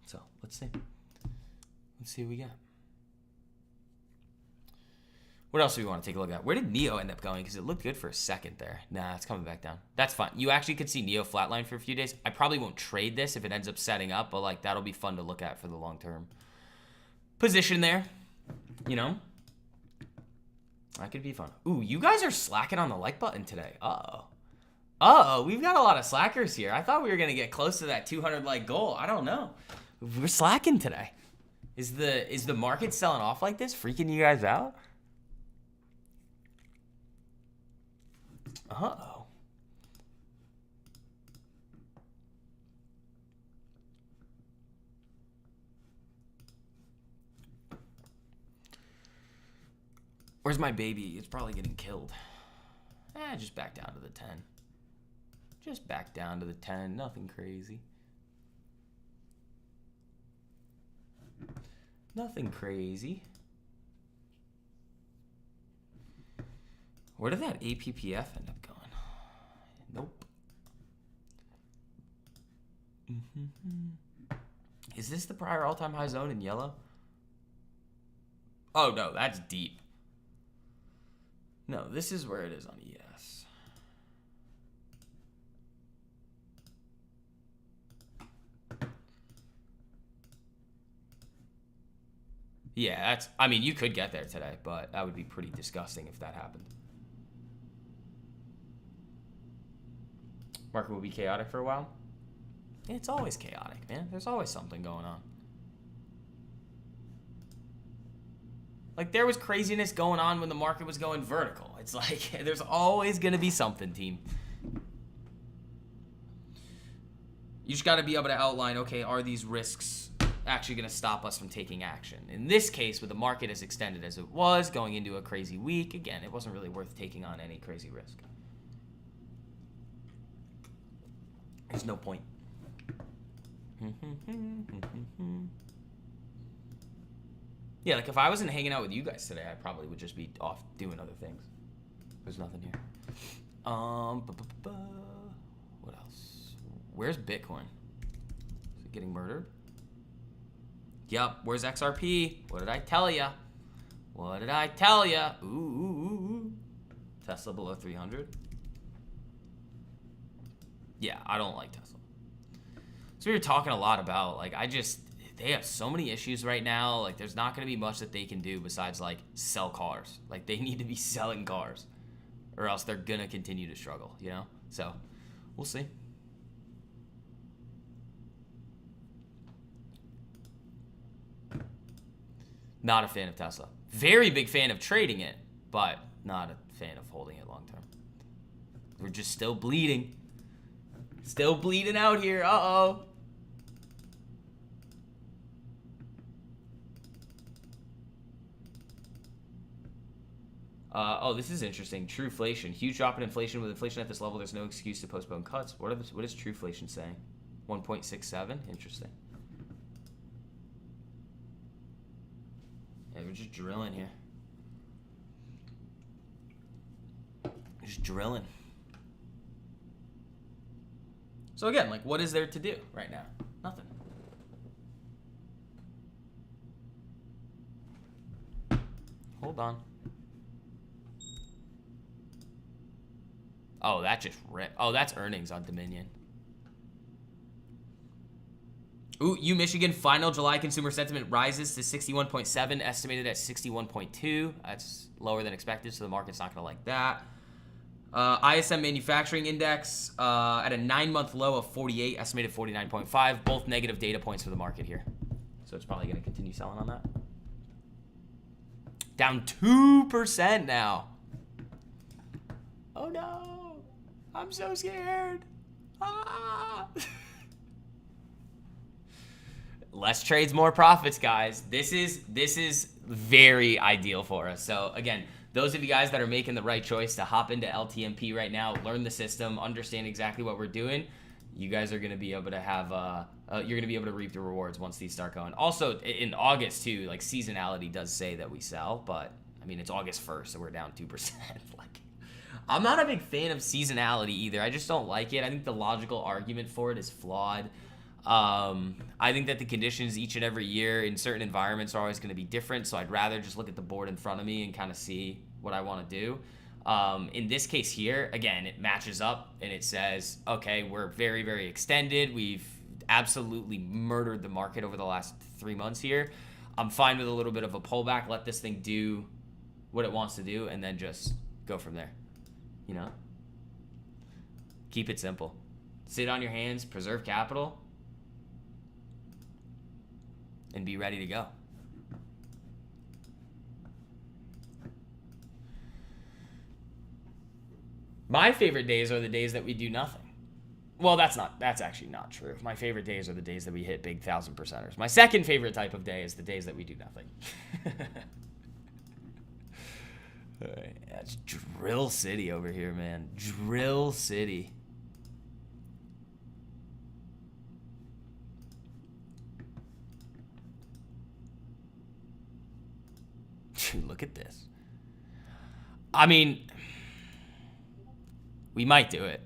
So, let's see. Let's see what we got. What else do we want to take a look at? Where did Neo end up going? Because it looked good for a second there. Nah, it's coming back down. That's fine. You actually could see Neo flatline for a few days. I probably won't trade this if it ends up setting up, but like that'll be fun to look at for the long term. Position there, you know? That could be fun. Ooh, you guys are slacking on the like button today. Uh-oh, we've got a lot of slackers here. I thought we were going to get close to that 200 like goal. I don't know. We're slacking today. Is the market selling off like this, freaking you guys out? Uh-oh. Where's my baby? It's probably getting killed. Just back down to the 10. Just back down to the 10. Nothing crazy. Nothing crazy. Where did that APPF end up going? Nope. Is this the prior all-time high zone in yellow? Oh, no, that's deep. No, this is where it is on ES. Yeah, I mean, you could get there today, but that would be pretty disgusting if that happened. Market will be chaotic for a while. It's always chaotic, man. There's always something going on. Like, there was craziness going on when the market was going vertical. It's like, there's always going to be something, team. You just got to be able to outline, okay, are these risks actually going to stop us from taking action? In this case, with the market as extended as it was, going into a crazy week, again, it wasn't really worth taking on any crazy risk. There's no point. Yeah, like if I wasn't hanging out with you guys today, I probably would just be off doing other things. There's nothing here. What else? Where's Bitcoin? Is it getting murdered? Yup. Where's XRP? What did I tell ya? What did I tell ya? Ooh. Tesla below 300. Yeah, I don't like Tesla. So we were talking a lot about, like, they have so many issues right now. Like, there's not going to be much that they can do besides, like, sell cars. Like, they need to be selling cars or else they're going to continue to struggle, you know? So, we'll see. Not a fan of Tesla. Very big fan of trading it, but not a fan of holding it long term. We're just still bleeding. Still bleeding out here. Uh-oh. Oh, this is interesting. Trueflation. Huge drop in inflation. With inflation at this level, there's no excuse to postpone cuts. What is Trueflation saying? 1.67? Interesting. Yeah, we're just drilling here. Just drilling. So again, like, what is there to do right now? Nothing. Hold on. Oh, that just ripped. Oh, that's earnings on Dominion. Ooh, Michigan final July consumer sentiment rises to 61.7, estimated at 61.2. That's lower than expected, so the market's not going to like that. ISM manufacturing index at a 9-month low of 48, estimated 49.5. Both negative data points for the market here. So it's probably going to continue selling on that. Down 2% now. Oh no. I'm so scared. Ah. Less trades, more profits, guys. This is very ideal for us. So again, those of you guys that are making the right choice to hop into LTMP right now, learn the system, understand exactly what we're doing, you guys are going to be able to have you're going to be able to reap the rewards once these start going. Also in August too, like, seasonality does say that we sell, but I mean, it's August 1st, so we're down 2%. Like, I'm not a big fan of seasonality either. I just don't like it. I think the logical argument for it is flawed. I think that the conditions each and every year in certain environments are always going to be different, so I'd rather just look at the board in front of me and kind of see what I want to do. In this case here, again, it matches up and it says, okay, we're very, very extended. We've absolutely murdered the market over the last 3 months here. I'm fine with a little bit of a pullback. Let this thing do what it wants to do and then just go from there. You know? Keep it simple. Sit on your hands, preserve capital, and be ready to go. My favorite days are the days that we do nothing. Well, that's actually not true. My favorite days are the days that we hit big 1,000%ers. My second favorite type of day is the days that we do nothing. All right, that's Drill City over here, man. Drill City. Dude, look at this. I mean, we might do it.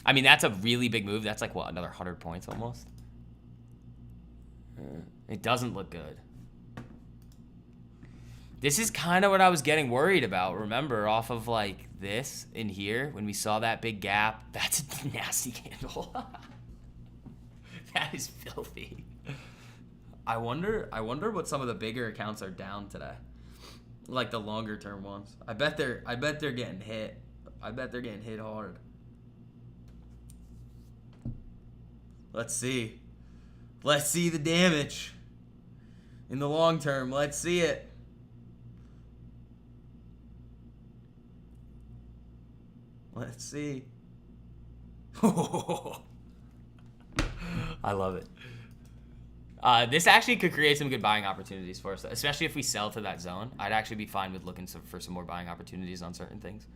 I mean, that's a really big move. That's like, what, another 100 points almost? It doesn't look good. This is kind of what I was getting worried about. Remember, off of like this in here, when we saw that big gap, that's a nasty candle. That is filthy. I wonder what some of the bigger accounts are down today. Like the longer term ones. I bet they're getting hit. I bet they're getting hit hard. Let's see. Let's see the damage. In the long term, let's see it. Let's see. I love it. This actually could create some good buying opportunities for us, especially if we sell to that zone. I'd actually be fine with looking for some more buying opportunities on certain things.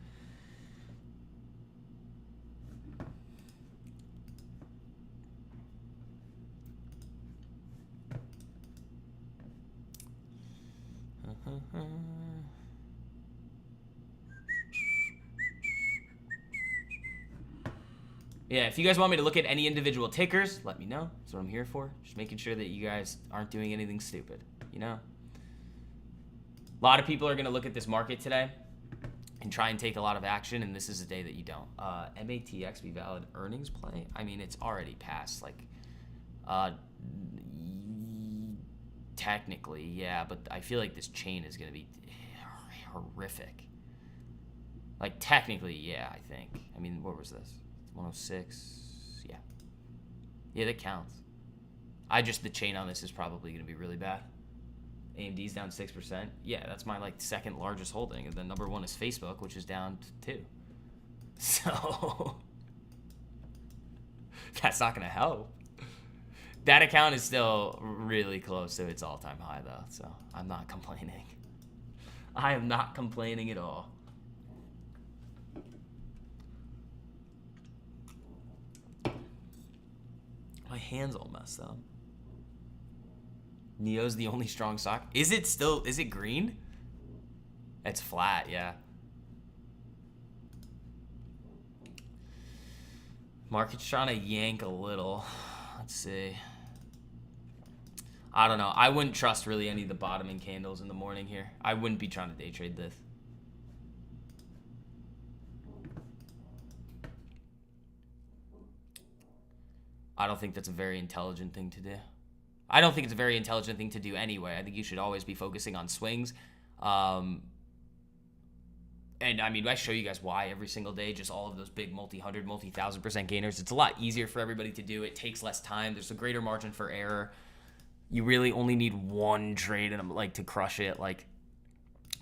Yeah, if you guys want me to look at any individual tickers, let me know. That's what I'm here for. Just making sure that you guys aren't doing anything stupid, you know? A lot of people are going to look at this market today. and try and take a lot of action, and this is a day that you don't. MATX be valid earnings play? I mean, it's already passed, like, technically, yeah, but I feel like this chain is going to be horrific. Like, technically, yeah, I think. I mean, what was this? 106, yeah. Yeah, that counts. The chain on this is probably going to be really bad. AMD's down 6%. Yeah, that's my, like, second largest holding. And then number one is Facebook, which is down 2. So, that's not going to help. That account is still really close to its all-time high, though. So, I'm not complaining. I am not complaining at all. My hand's all messed up. Neo's the only strong stock. Is it green? It's flat, yeah. Market's trying to yank a little. Let's see. I don't know. I wouldn't trust really any of the bottoming candles in the morning here. I wouldn't be trying to day trade this. I don't think that's a very intelligent thing to do. I don't think it's a very intelligent thing to do anyway. I think you should always be focusing on swings. And I mean, I show you guys why every single day, just all of those big multi-100, multi-1,000% gainers. It's a lot easier for everybody to do. It takes less time. There's a greater margin for error. You really only need one trade and like to crush it. Like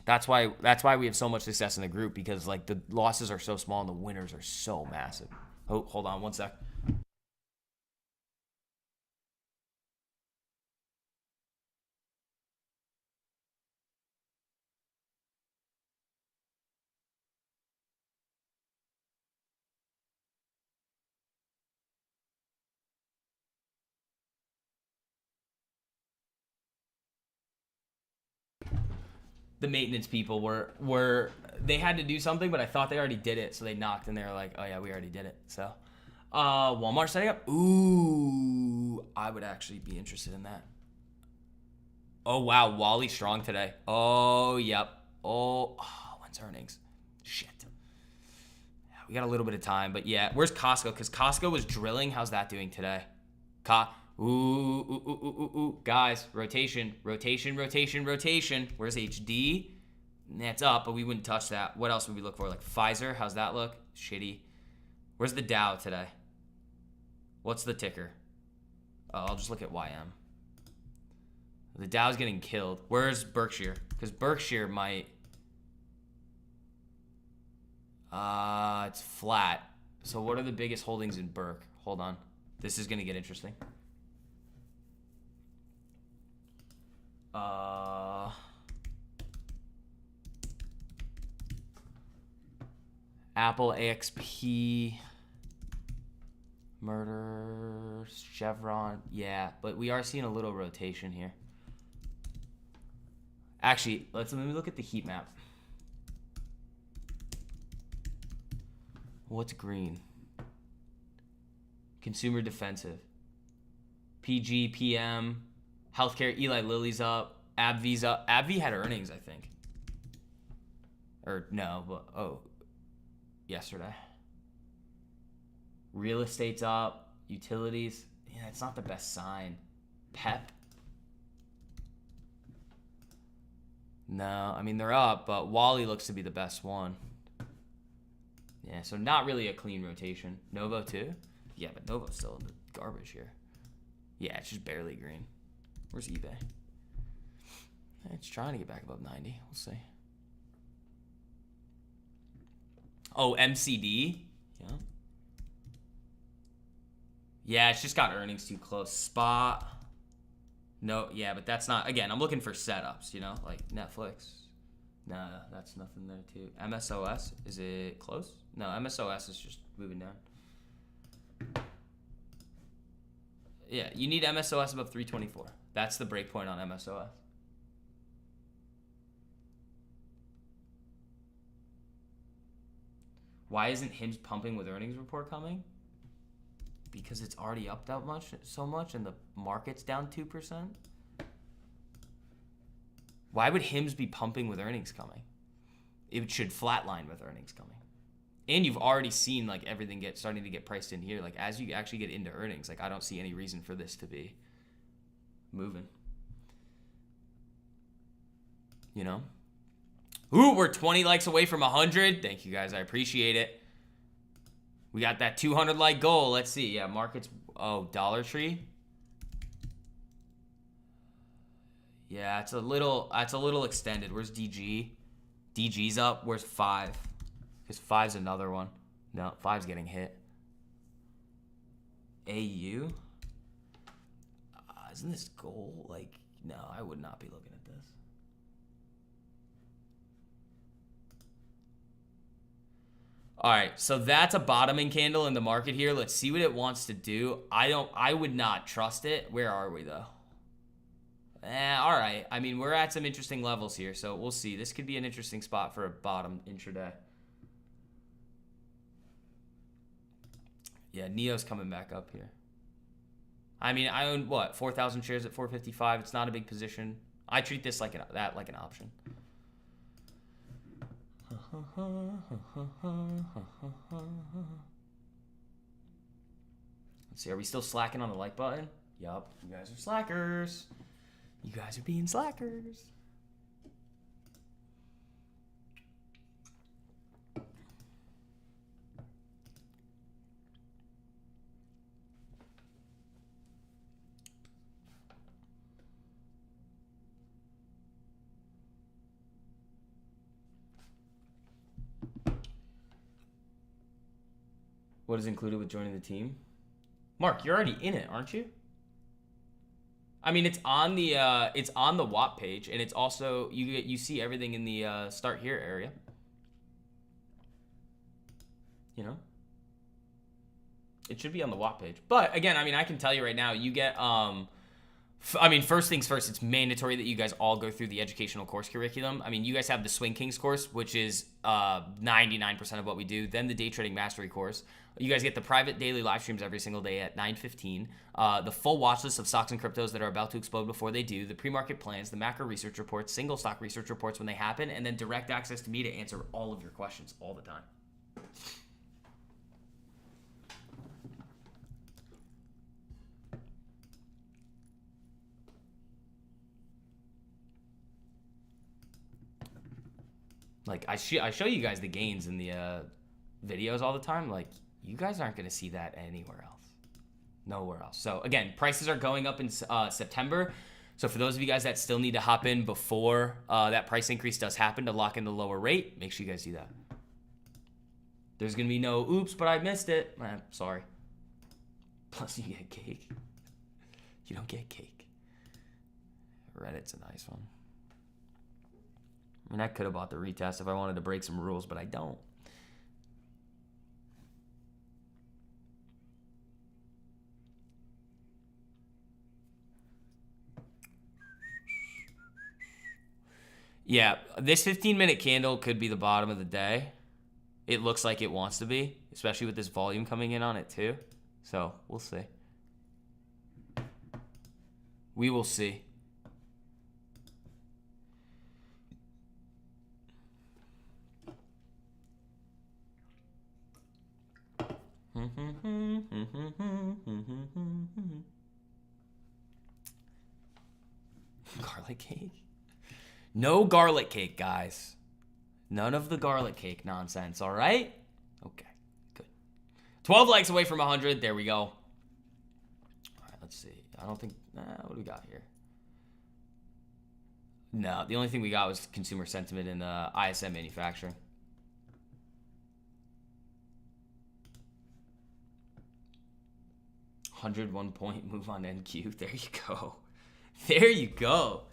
that's why we have so much success in the group, because like the losses are so small and the winners are so massive. Oh, hold on one sec. The maintenance people were they had to do something, but I thought they already did it, so they knocked and they were like, oh yeah, we already did it. So Walmart setting up. Ooh, I would actually be interested in that. Oh wow, Wally strong today. Oh yep. When's earnings? Shit. Yeah, we got a little bit of time, but yeah, where's Costco? Because Costco was drilling. How's that doing today? Ooh, guys, rotation. Where's HD? That's up, but we wouldn't touch that. What else would we look for? Like Pfizer, how's that look? Shitty. Where's the Dow today? What's the ticker? Oh, I'll just look at YM. The Dow's getting killed. Where's Berkshire? Because Berkshire might... it's flat. So what are the biggest holdings in Berk? Hold on. This is going to get interesting. Apple, AXP, Murder, Chevron. Yeah, but we are seeing a little rotation here. Actually, let me look at the heat map. What's green? Consumer defensive. PG, PM, healthcare, Eli Lilly's up, AbbVie's up. AbbVie had earnings, I think. Or no, but yesterday. Real estate's up, utilities. Yeah, it's not the best sign. PEP. No, I mean, they're up, but Wally looks to be the best one. Yeah, so not really a clean rotation. Novo too? Yeah, but Novo's still in the garbage here. Yeah, it's just barely green. Where's eBay? It's trying to get back above 90. We'll see. Oh, MCD? Yeah. Yeah, it's just got earnings too close. Spot. No, yeah, but that's not... Again, I'm looking for setups, you know? Like Netflix. Nah, that's nothing there too. MSOS, is it close? No, MSOS is just moving down. Yeah, you need MSOS above 324. That's the break point on MSOS. Why isn't HIMS pumping with earnings report coming? Because it's already up that much, so much, and the market's down 2%. Why would HIMS be pumping with earnings coming? it should flatline with earnings coming. And you've already seen like everything starting to get priced in here. Like as you actually get into earnings, like I don't see any reason for this to be moving. You know? Ooh, we're 20 likes away from 100. Thank you guys. I appreciate it. We got that 200 like goal. Let's see. Yeah, markets. Oh, Dollar Tree. Yeah, it's a little extended. Where's DG? DG's up. Where's 5? Because 5's another one. No, 5's getting hit. AU? Isn't this goal? Like, no, I would not be looking at this. All right, so that's a bottoming candle in the market here. Let's see what it wants to do. I would not trust it. Where are we, though? All right. I mean, we're at some interesting levels here, so we'll see. This could be an interesting spot for a bottom intraday. Yeah, Neo's coming back up here. I mean, I own, what, 4,000 shares at 455. It's not a big position. I treat this like an option. Let's see. Are we still slacking on the like button? Yup. You guys are slackers. You guys are being slackers. What is included with joining the team? Mark, you're already in it, aren't you? I mean, it's on the WAP page, and it's also you see everything in the start here area. You know, it should be on the WAP page. But again, I mean, I can tell you right now, you get I mean, first things first, it's mandatory that you guys all go through the educational course curriculum. I mean, you guys have the Swing Kings course, which is 99% of what we do. Then the Day Trading Mastery course. You guys get the private daily live streams every single day at 9:15. The full watch list of stocks and cryptos that are about to explode before they do. The pre-market plans, the macro research reports, single stock research reports when they happen, and then direct access to me to answer all of your questions all the time. Like, I show you guys the gains in the videos all the time. Like, you guys aren't going to see that anywhere else. Nowhere else. So, again, prices are going up in September. So, for those of you guys that still need to hop in before that price increase does happen to lock in the lower rate, make sure you guys do that. There's going to be no, oops, but I missed it. Sorry. Plus, you get cake. You don't get cake. Reddit's a nice one. I mean, I could have bought the retest if I wanted to break some rules, but I don't. Yeah, this 15-minute candle could be the bottom of the day. It looks like it wants to be, especially with this volume coming in on it too. So, we'll see. We will see. Garlic cake? No garlic cake, guys. None of the garlic cake nonsense, all right? Okay, good. 12 likes away from 100. There we go. All right, let's see. I don't think... what do we got here? No, the only thing we got was consumer sentiment in ISM manufacturing. $101 point move on NQ. There you go. There you go.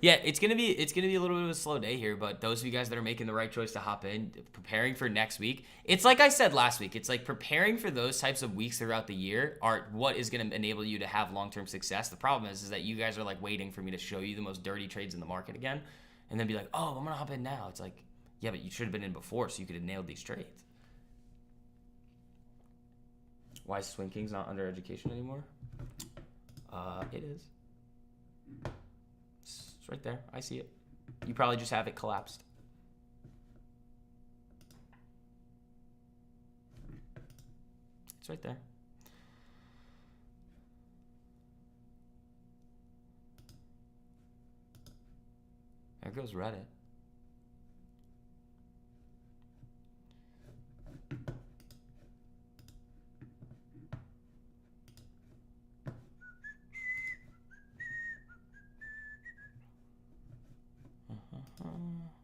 Yeah, it's gonna be a little bit of a slow day here, but those of you guys that are making the right choice to hop in, preparing for next week, it's like I said last week, it's like preparing for those types of weeks throughout the year are what is gonna enable you to have long-term success. The problem is that you guys are like waiting for me to show you the most dirty trades in the market again, and then be like, oh, I'm gonna hop in now. It's like, yeah, but you should have been in before so you could have nailed these trades. Why is Swing Kings not under education anymore? It is. It's right there. I see it. You probably just have it collapsed. It's right there. There goes Reddit.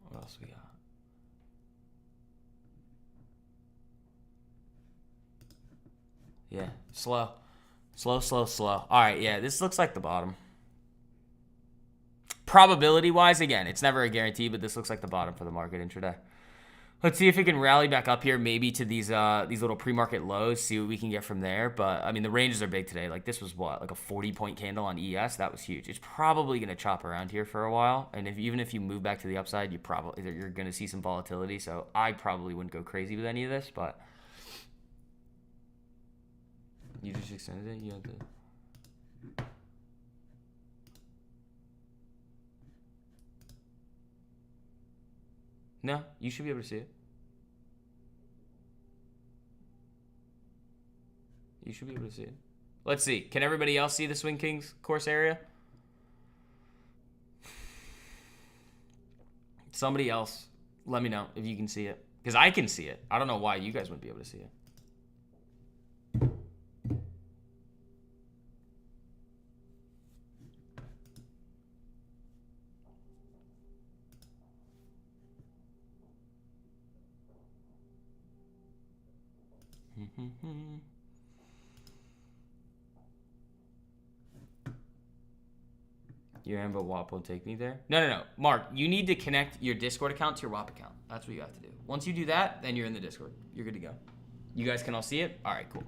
What else we got? Yeah, slow. Slow, slow, slow. All right, yeah, this looks like the bottom. Probability-wise, again, it's never a guarantee, but this looks like the bottom for the market intraday. Let's see if we can rally back up here, maybe to these little pre-market lows, see what we can get from there. But, I mean, the ranges are big today. Like, this was what? Like a 40-point candle on ES? That was huge. It's probably going to chop around here for a while. And even if you move back to the upside, you're going to see some volatility. So I probably wouldn't go crazy with any of this, but you just extended it? You have to... No, you should be able to see it. You should be able to see it. Let's see. Can everybody else see the Swing Kings course area? Somebody else, let me know if you can see it. Because I can see it. I don't know why you guys wouldn't be able to see it. Your Amber WAP won't take me there. No. Mark, you need to connect your Discord account to your WAP account. That's what you have to do. Once you do that, then you're in the Discord. You're good to go. You guys can all see it? All right, cool.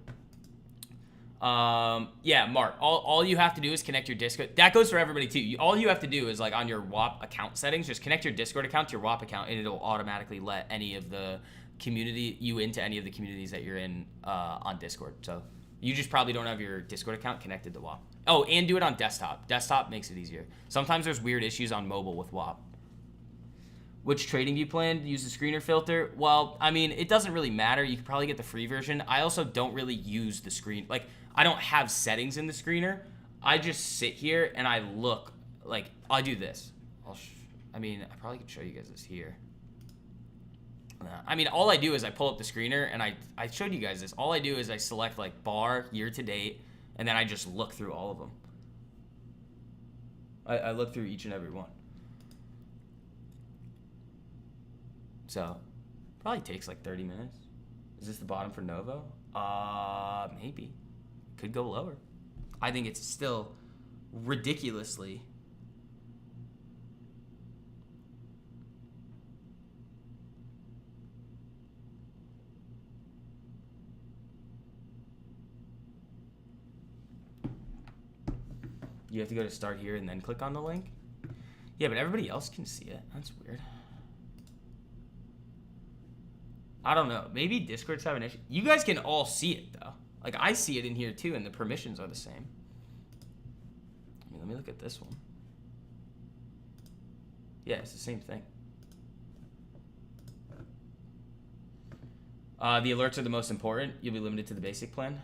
Yeah, Mark, all you have to do is connect your Discord. That goes for everybody too. All you have to do is, like, on your WAP account settings, just connect your Discord account to your WAP account, and it'll automatically let any of the you into any of the communities that you're in on Discord. So you just probably don't have your Discord account connected to WAP. Oh, and do it on desktop. Desktop makes it easier. Sometimes there's weird issues on mobile with WAP. Which trading view plan? Use the screener filter? Well, I mean, it doesn't really matter. You could probably get the free version. I also don't really use the screen. Like, I don't have settings in the screener. I just sit here and I look. Like, I'll do this. I mean, I probably could show you guys this here. I mean, all I do is I pull up the screener, and I showed you guys this. All I do is I select, like, bar, year to date, and then I just look through all of them. I look through each and every one. So, probably takes like 30 minutes. Is this the bottom for Novo? Maybe. Could go lower. I think it's still ridiculously... You have to go to start here and then click on the link? Yeah, but everybody else can see it. That's weird. I don't know. Maybe Discord's having an issue. You guys can all see it, though. Like, I see it in here, too, and the permissions are the same. I mean, let me look at this one. Yeah, it's the same thing. The alerts are the most important. You'll be limited to the basic plan.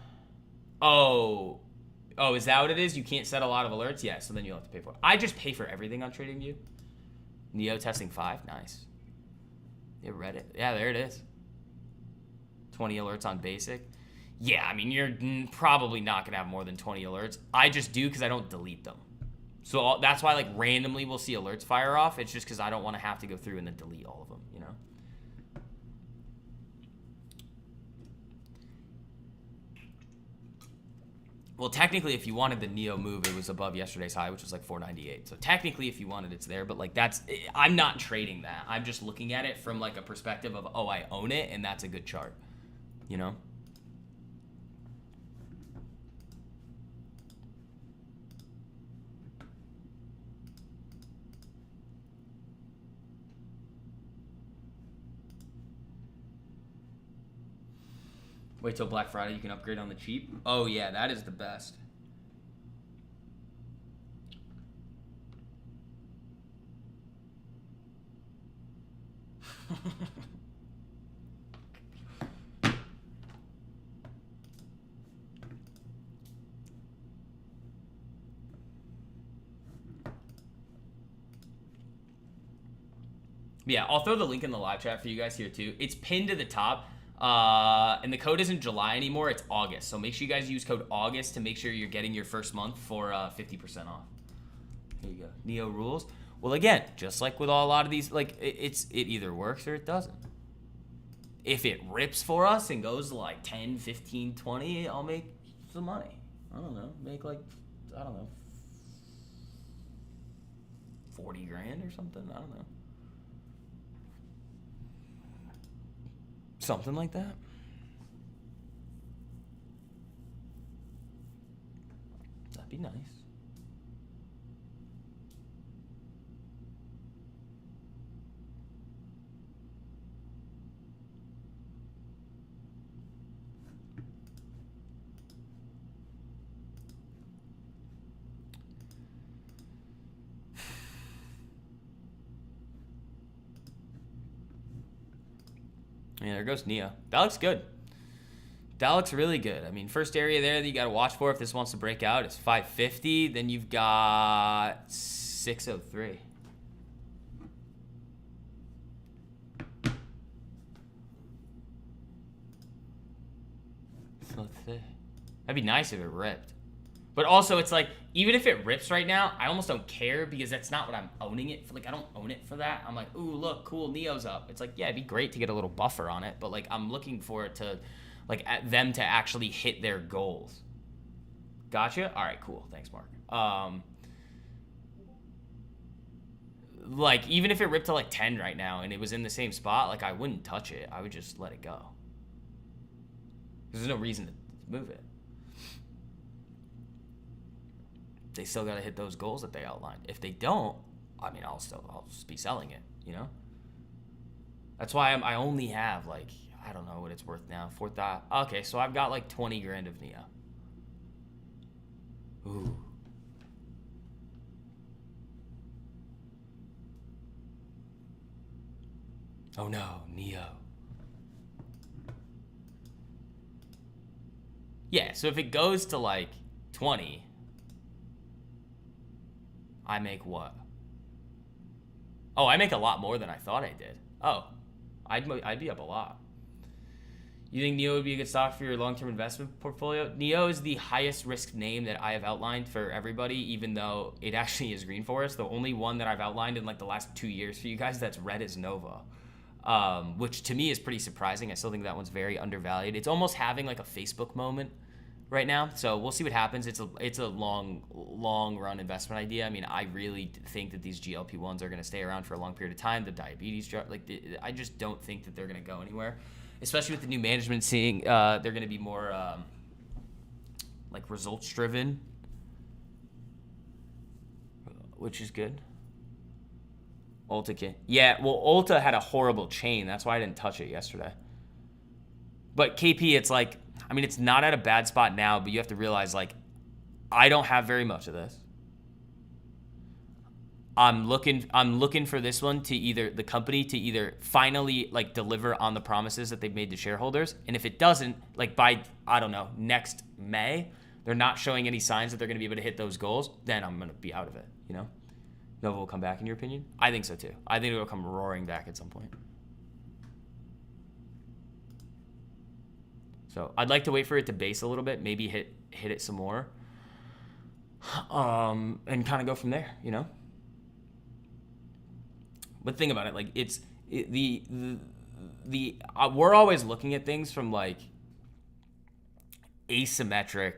Oh, is that what it is? You can't set a lot of alerts? Yeah, so then you'll have to pay for it. I just pay for everything on TradingView. Neo testing 5. Nice. Yeah, Reddit. Yeah, there it is. 20 alerts on basic. Yeah, I mean, you're probably not going to have more than 20 alerts. I just do because I don't delete them. So that's why, like, randomly we'll see alerts fire off. It's just because I don't want to have to go through and then delete all of them, you know? Well, technically, if you wanted the Neo move, it was above yesterday's high, which was like 498. So technically, if you wanted, it's there. But, like, I'm not trading that. I'm just looking at it from, like, a perspective of, oh, I own it, and that's a good chart, you know? Wait till Black Friday, you can upgrade on the cheap. Oh, yeah, that is the best. Yeah, I'll throw the link in the live chat for you guys here too. It's pinned to the top. And the code isn't July anymore, it's August. So make sure you guys use code August to make sure you're getting your first month for 50% off. Here you go. Neo rules. Well, again, just like with a lot of these, like it either works or it doesn't. If it rips for us and goes to like 10, 15, 20, I'll make some money. I don't know. Make like, I don't know, 40 grand or something. I don't know. Something like that. That'd be nice. Yeah, there goes Neo. That looks good. That looks really good. I mean, first area there that you got to watch for if this wants to break out is 550. Then you've got 603. So thick. That'd be nice if it ripped. But also, it's like, even if it rips right now, I almost don't care because that's not what I'm owning it for. Like, I don't own it for that. I'm like, ooh, look, cool, Neo's up. It's like, yeah, it'd be great to get a little buffer on it, but like, I'm looking for it to, like, them to actually hit their goals. Gotcha? All right, cool. Thanks, Mark. Like, even if it ripped to like 10 right now and it was in the same spot, like, I wouldn't touch it. I would just let it go. There's no reason to move it. They still got to hit those goals that they outlined. If they don't, I mean, I'll just be selling it, you know? That's why I only have, like, I don't know what it's worth now. Okay, so I've got like 20 grand of Neo. Ooh. Oh no, Neo. Yeah, so if it goes to like 20, I make what? Oh, I make a lot more than I thought I did. Oh, I'd be up a lot. You think Neo would be a good stock for your long-term investment portfolio? Neo is the highest risk name that I have outlined for everybody, even though it actually is green for us. The only one that I've outlined in like the last 2 years for you guys that's red is Nova, which to me is pretty surprising. I still think that one's very undervalued. It's almost having like a Facebook moment right now, so we'll see what happens. It's a long run investment idea. I mean, I really think that these GLP-1s are going to stay around for a long period of time. The diabetes drug, like I just don't think that they're going to go anywhere, especially with the new management seeing they're going to be more like results driven, which is good. Ulta yeah, well, Ulta had a horrible chain. That's why I didn't touch it yesterday. But KP, it's like, I mean, it's not at a bad spot now, but you have to realize, like, I don't have very much of this. I'm looking for this one to either the company to either finally like deliver on the promises that they've made to shareholders, and if it doesn't, like by I don't know next May, they're not showing any signs that they're going to be able to hit those goals, then I'm going to be out of it. You know, Nova will come back. In your opinion? I think so too. I think it will come roaring back at some point. So I'd like to wait for it to base a little bit, maybe hit it some more, and kind of go from there, you know. But think about it, like we're always looking at things from like asymmetric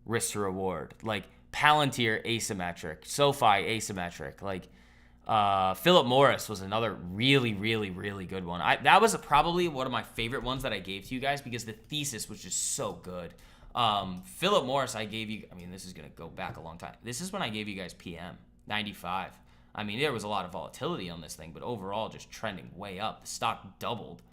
risk to reward, like Palantir asymmetric, Sofi asymmetric, like Philip Morris was another really good one. That was probably one of my favorite ones that I gave to you guys because the thesis was just so good. Philip Morris, I gave you, I mean, this is going to go back a long time. This is when I gave you guys PM, 95. I mean, there was a lot of volatility on this thing, but overall just trending way up. The stock doubled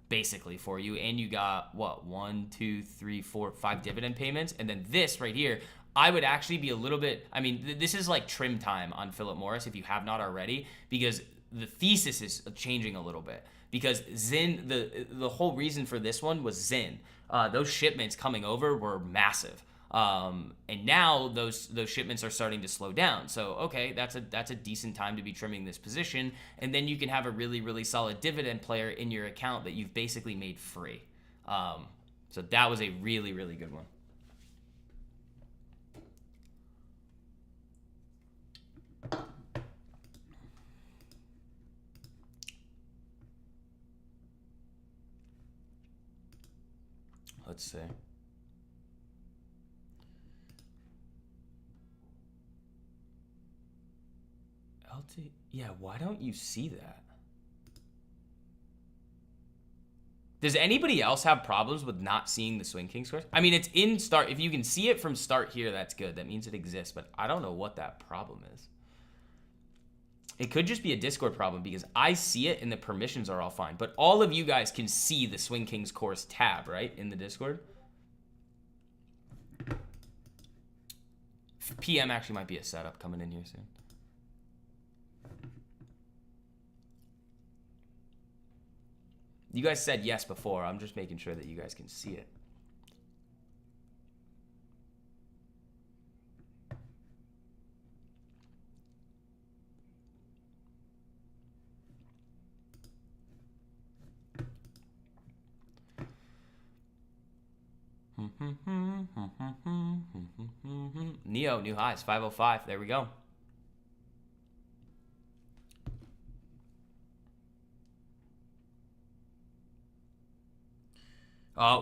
basically for you, and you got, what, 1, 2, 3, 4, 5 dividend payments, and then this right here, I would actually be a little bit, I mean, this is like trim time on Philip Morris if you have not already, because the thesis is changing a little bit. Because Zyn, the whole reason for this one was Zyn. Those shipments coming over were massive. And now those shipments are starting to slow down. So okay, that's a decent time to be trimming this position, and then you can have a really, really solid dividend player in your account that you've basically made free. So that was a really, really good one. Let's see. LT, yeah, why don't you see that? Does anybody else have problems with not seeing the Swing King scores? I mean, it's in start. If you can see it from start here, that's good. That means it exists, but I don't know what that problem is. It could just be a Discord problem because I see it and the permissions are all fine. But all of you guys can see the Swing Kings course tab, right, in the Discord? PM actually might be a setup coming in here soon. You guys said yes before. I'm just making sure that you guys can see it. Neo, new highs, 505. There we go.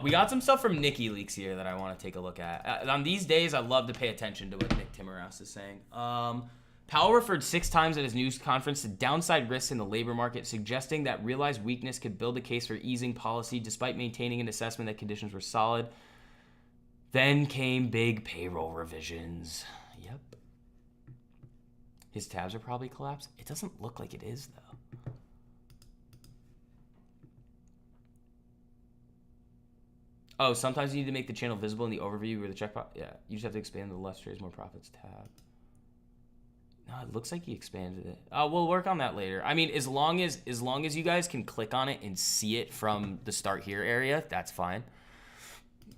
We got some stuff from Nikki Leaks here that I want to take a look at. On these days, I love to pay attention to what Nick Timmerhouse is saying. Powell referred 6 times at his news conference to downside risks in the labor market, suggesting that realized weakness could build a case for easing policy despite maintaining an assessment that conditions were solid. Then came big payroll revisions. Yep. His tabs are probably collapsed. It doesn't look like it is, though. Oh, sometimes you need to make the channel visible in the overview or the checkbox. Yeah, you just have to expand the less trades, more profits tab. No, it looks like he expanded it. We'll work on that later. I mean, as long as you guys can click on it and see it from the start here area, that's fine.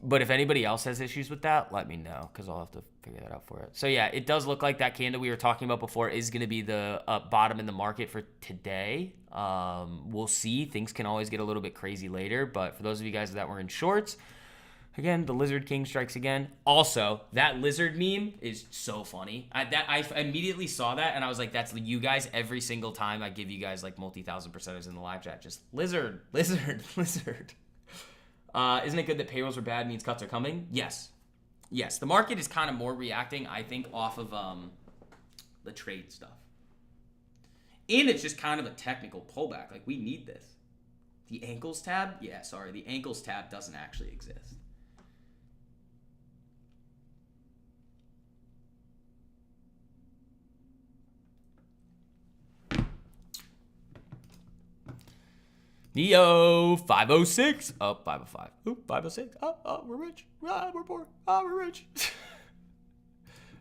But if anybody else has issues with that, let me know because I'll have to figure that out for it. So yeah, it does look like that candle we were talking about before is going to be the bottom in the market for today. We'll see. Things can always get a little bit crazy later. But for those of you guys that were in shorts, again, the Lizard King strikes again. Also, that lizard meme is so funny. I immediately saw that and I was like, that's you guys every single time I give you guys like multi-thousand percenters in the live chat. Just lizard, lizard, lizard. Isn't it good that payrolls are bad means cuts are coming? Yes. Yes, the market is kind of more reacting, I think, off of the trade stuff. And it's just kind of a technical pullback. Like, we need this. The ankles tab? Yeah, sorry. The ankles tab doesn't actually exist. Neo, 506. Oh, 505. Ooh, 506. Oh, we're rich. We're poor. We're rich.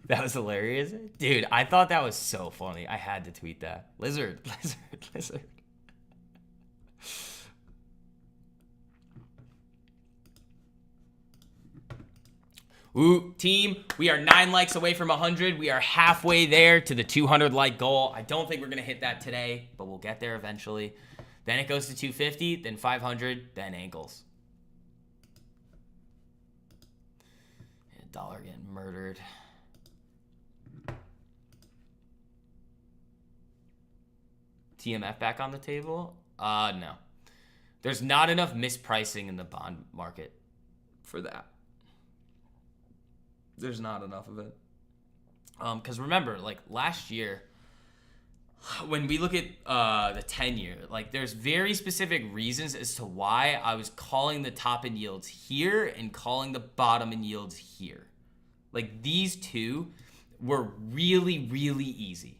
That was hilarious. Dude, I thought that was so funny. I had to tweet that. Lizard, lizard, lizard. Ooh, team, we are 9 likes away from 100. We are halfway there to the 200 like goal. I don't think we're going to hit that today, but we'll get there eventually. Then it goes to 250, then 500, then ankles. Yeah, dollar getting murdered. TMF back on the table? No. There's not enough mispricing in the bond market for that. There's not enough of it. Because remember, like last year, when we look at the 10-year, like there's very specific reasons as to why I was calling the top end yields here and calling the bottom end yields here. Like these two were really, really easy.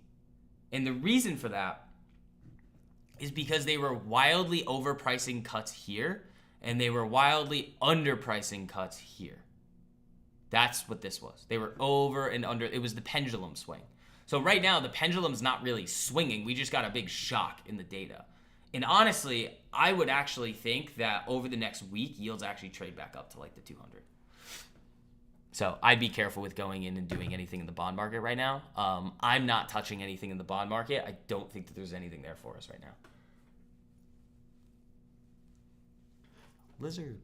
And the reason for that is because they were wildly overpricing cuts here and they were wildly underpricing cuts here. That's what this was. They were over and under. It was the pendulum swing. So right now, the pendulum's not really swinging. We just got a big shock in the data. And honestly, I would actually think that over the next week, yields actually trade back up to like the 200. So I'd be careful with going in and doing anything in the bond market right now. I'm not touching anything in the bond market. I don't think that there's anything there for us right now. Lizard.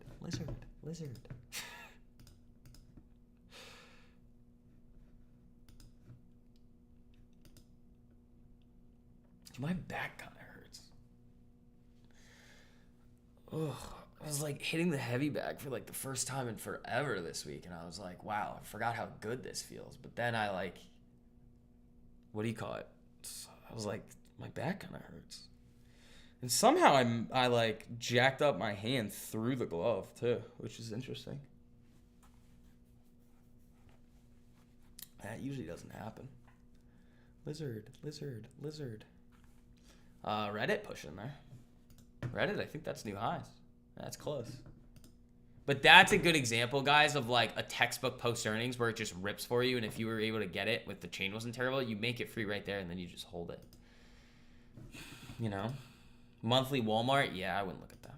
My back kind of hurts. Ugh. I was like hitting the heavy bag for like the first time in forever this week, and I was like, wow, I forgot how good this feels. But then I like, what do you call it? I was like, my back kind of hurts. And somehow I like jacked up my hand through the glove too, which is interesting. That usually doesn't happen. Lizard. Reddit pushing there. Reddit, I think that's new highs. That's close. But that's a good example, guys, of like a textbook post-earnings where it just rips for you, and if you were able to get it with the chain wasn't terrible, you make it free right there, and then you just hold it. You know? Monthly Walmart, yeah, I wouldn't look at that.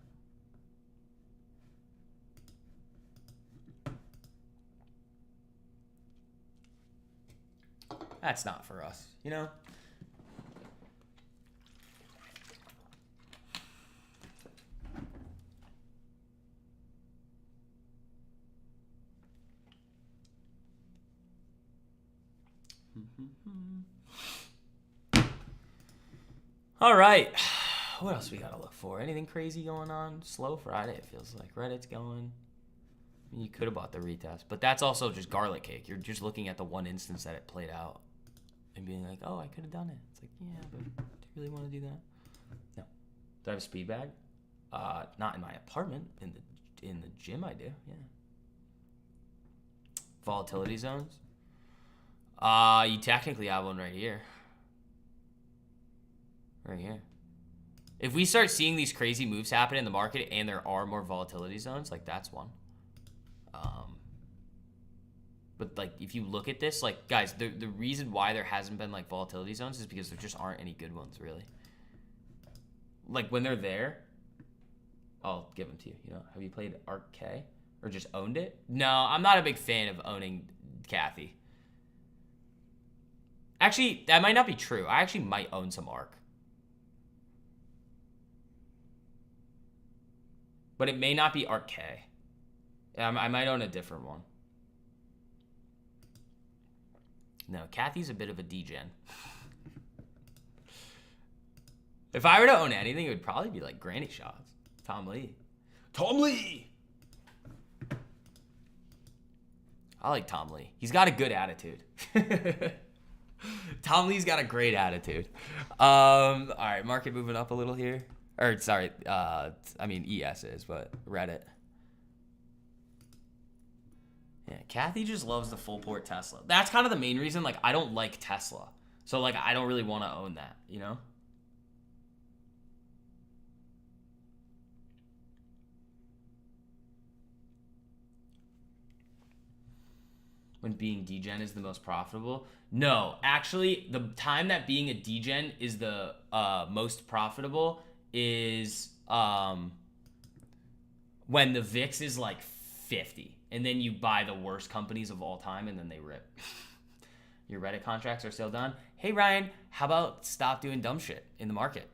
That's not for us, you know? All right. What else we got to look for? Anything crazy going on? Slow Friday, it feels like. Reddit's going. I mean, you could have bought the retest, but that's also just garlic cake. You're just looking at the one instance that it played out and being like, oh, I could have done it. It's like, yeah, but do you really want to do that? No. Do I have a speed bag? Not in my apartment. In the gym, I do. Yeah. Volatility zones. You technically have one right here. Right here. If we start seeing these crazy moves happen in the market and there are more volatility zones, like that's one. But like if you look at this, like guys, the reason why there hasn't been like volatility zones is because there just aren't any good ones really. Like when they're there, I'll give them to you. You know, have you played Arc K or just owned it? No, I'm not a big fan of owning Kathy. Actually, that might not be true. I actually might own some Arc. But it may not be Arc K. I might own a different one. No, Kathy's a bit of a degen. If I were to own anything, it would probably be like Granny Shots. Tom Lee. I like Tom Lee. He's got a good attitude. Tom Lee's got a great attitude. All right, market moving up a little here. Or, sorry, I mean ES is, but Reddit. Yeah, Kathy just loves the full port Tesla. That's kind of the main reason, like, I don't like Tesla. So, like, I don't really want to own that, you know? When being degen is the most profitable? No, actually, the time that being a degen is the most profitable is when the VIX is like 50, and then you buy the worst companies of all time, and then they rip. Your Reddit contracts are still done? Hey, Ryan, how about stop doing dumb shit in the market?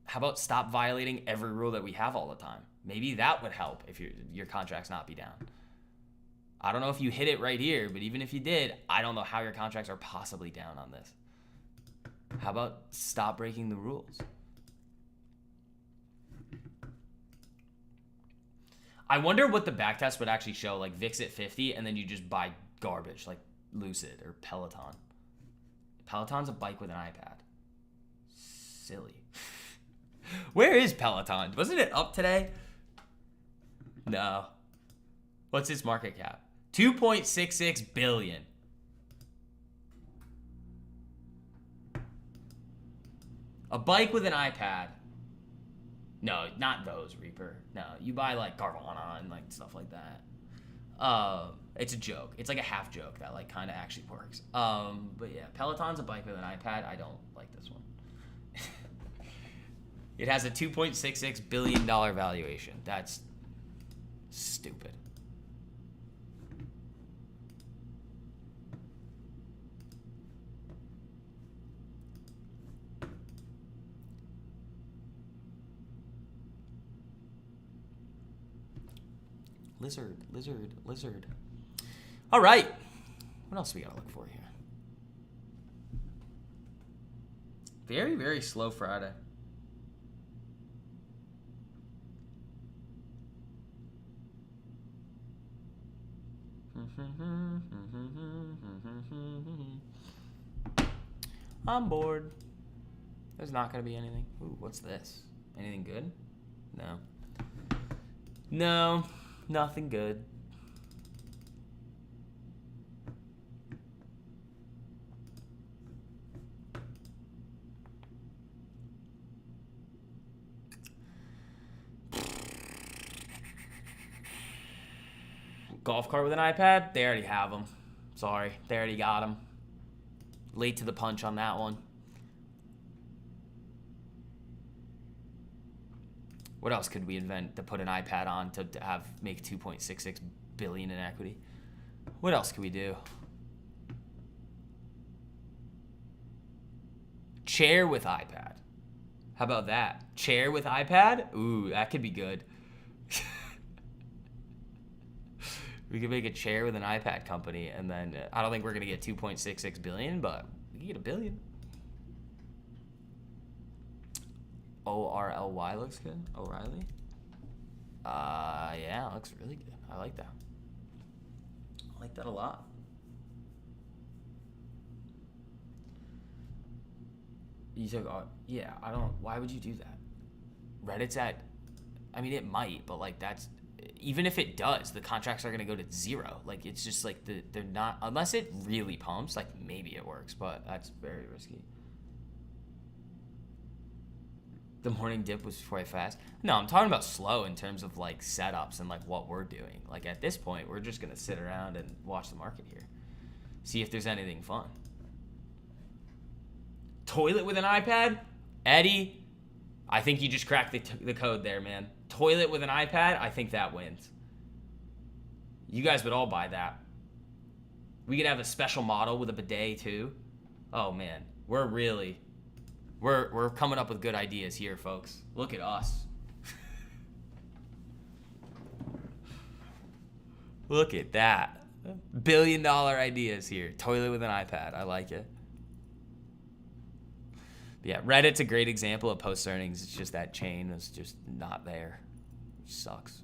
How about stop violating every rule that we have all the time? Maybe that would help if your contracts not be down. I don't know if you hit it right here, but even if you did, I don't know how your contracts are possibly down on this. How about stop breaking the rules? I wonder what the backtest would actually show, like VIX at 50, and then you just buy garbage, like Lucid or Peloton. Peloton's a bike with an iPad. Silly. Where is Peloton? Wasn't it up today? No. What's its market cap? 2.66 billion. A bike with an iPad. No, not those, Reaper. No, you buy like Carvana and like stuff like that. It's a joke. It's like a half joke that like kind of actually works. But yeah, Peloton's a bike with an iPad. I don't like this one. It has a $2.66 billion valuation. That's stupid. Lizard, lizard, lizard. All right. What else we gotta look for here? Very, very slow Friday. I'm bored. There's not gonna be anything. Ooh, what's this? Anything good? No. No, nothing good. Golf cart with an iPad? They already have them. Sorry, they already got them. Late to the punch on that one. What else could we invent to put an iPad on to have make 2.66 billion in equity? What else could we do? Chair with iPad. How about that? Chair with iPad? Ooh, that could be good. We could make a chair with an iPad company, and then I don't think we're gonna get 2.66 billion, but we can get $1 billion. ORLY looks good. O'Reilly. Yeah, it looks really good. I like that. I like that a lot. You took, yeah, I don't, why would you do that? Reddit's at, I mean, it might, but like that's, even if it does, the contracts are going to go to zero. Like, it's just like, they're not, unless it really pumps, like maybe it works, but that's very risky. The morning dip was quite fast. No, I'm talking about slow in terms of like setups and like what we're doing. Like at this point, we're just going to sit around and watch the market here. See if there's anything fun. Toilet with an iPad? Eddie, I think you just cracked the code there, man. Toilet with an iPad, I think that wins. You guys would all buy that. We could have a special model with a bidet too. Oh man, we're coming up with good ideas here, folks. Look at us. Look at that. $1 billion ideas here. Toilet with an iPad. I like it. Yeah, Reddit's a great example of post earnings. It's just that chain is just not there. Which sucks.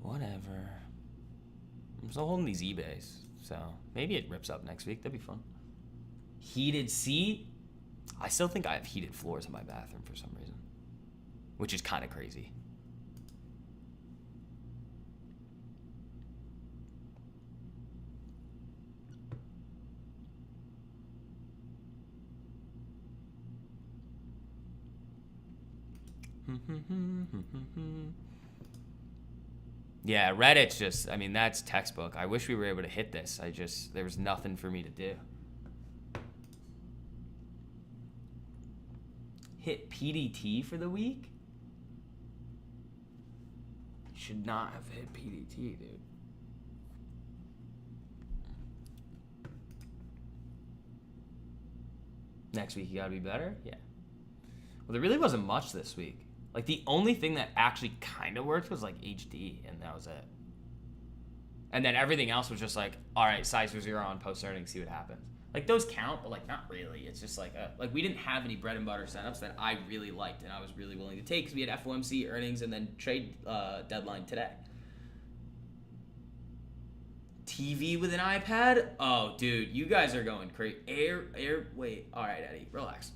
Whatever. I'm still holding these eBays, so maybe it rips up next week. That'd be fun. Heated seat? I still think I have heated floors in my bathroom for some reason, which is kind of crazy. Yeah, Reddit's just, I mean, that's textbook. I wish we were able to hit this. There was nothing for me to do. Hit PDT for the week? Should not have hit PDT, dude. Next week you gotta be better? Yeah. Well, there really wasn't much this week. Like, the only thing that actually kind of worked was, like, HD, and that was it. And then everything else was just like, all right, size for zero on post-earnings, see what happens. Like, those count, but, like, not really. It's just like, we didn't have any bread and butter setups that I really liked and I was really willing to take because we had FOMC earnings and then trade deadline today. TV with an iPad? Oh, dude, you guys are going crazy. Wait. All right, Eddie, relax.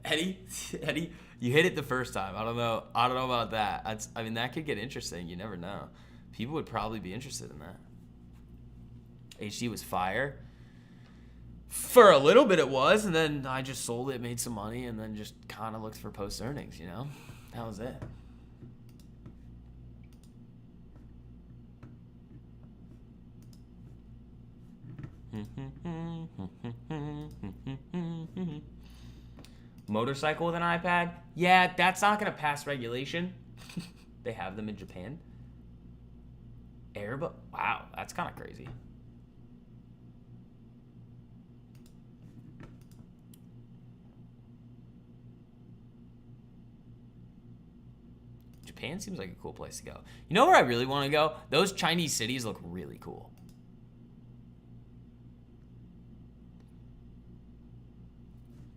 Eddie, you hit it the first time. I don't know about that. I mean, that could get interesting. You never know. People would probably be interested in that. HD was fire. For a little bit it was, and then I just sold it, made some money, and then just kind of looked for post earnings, you know? That was it. Motorcycle with an iPad? Yeah, that's not going to pass regulation. They have them in Japan. Airbus? Wow, that's kind of crazy. Japan seems like a cool place to go. You know where I really want to go? Those Chinese cities look really cool.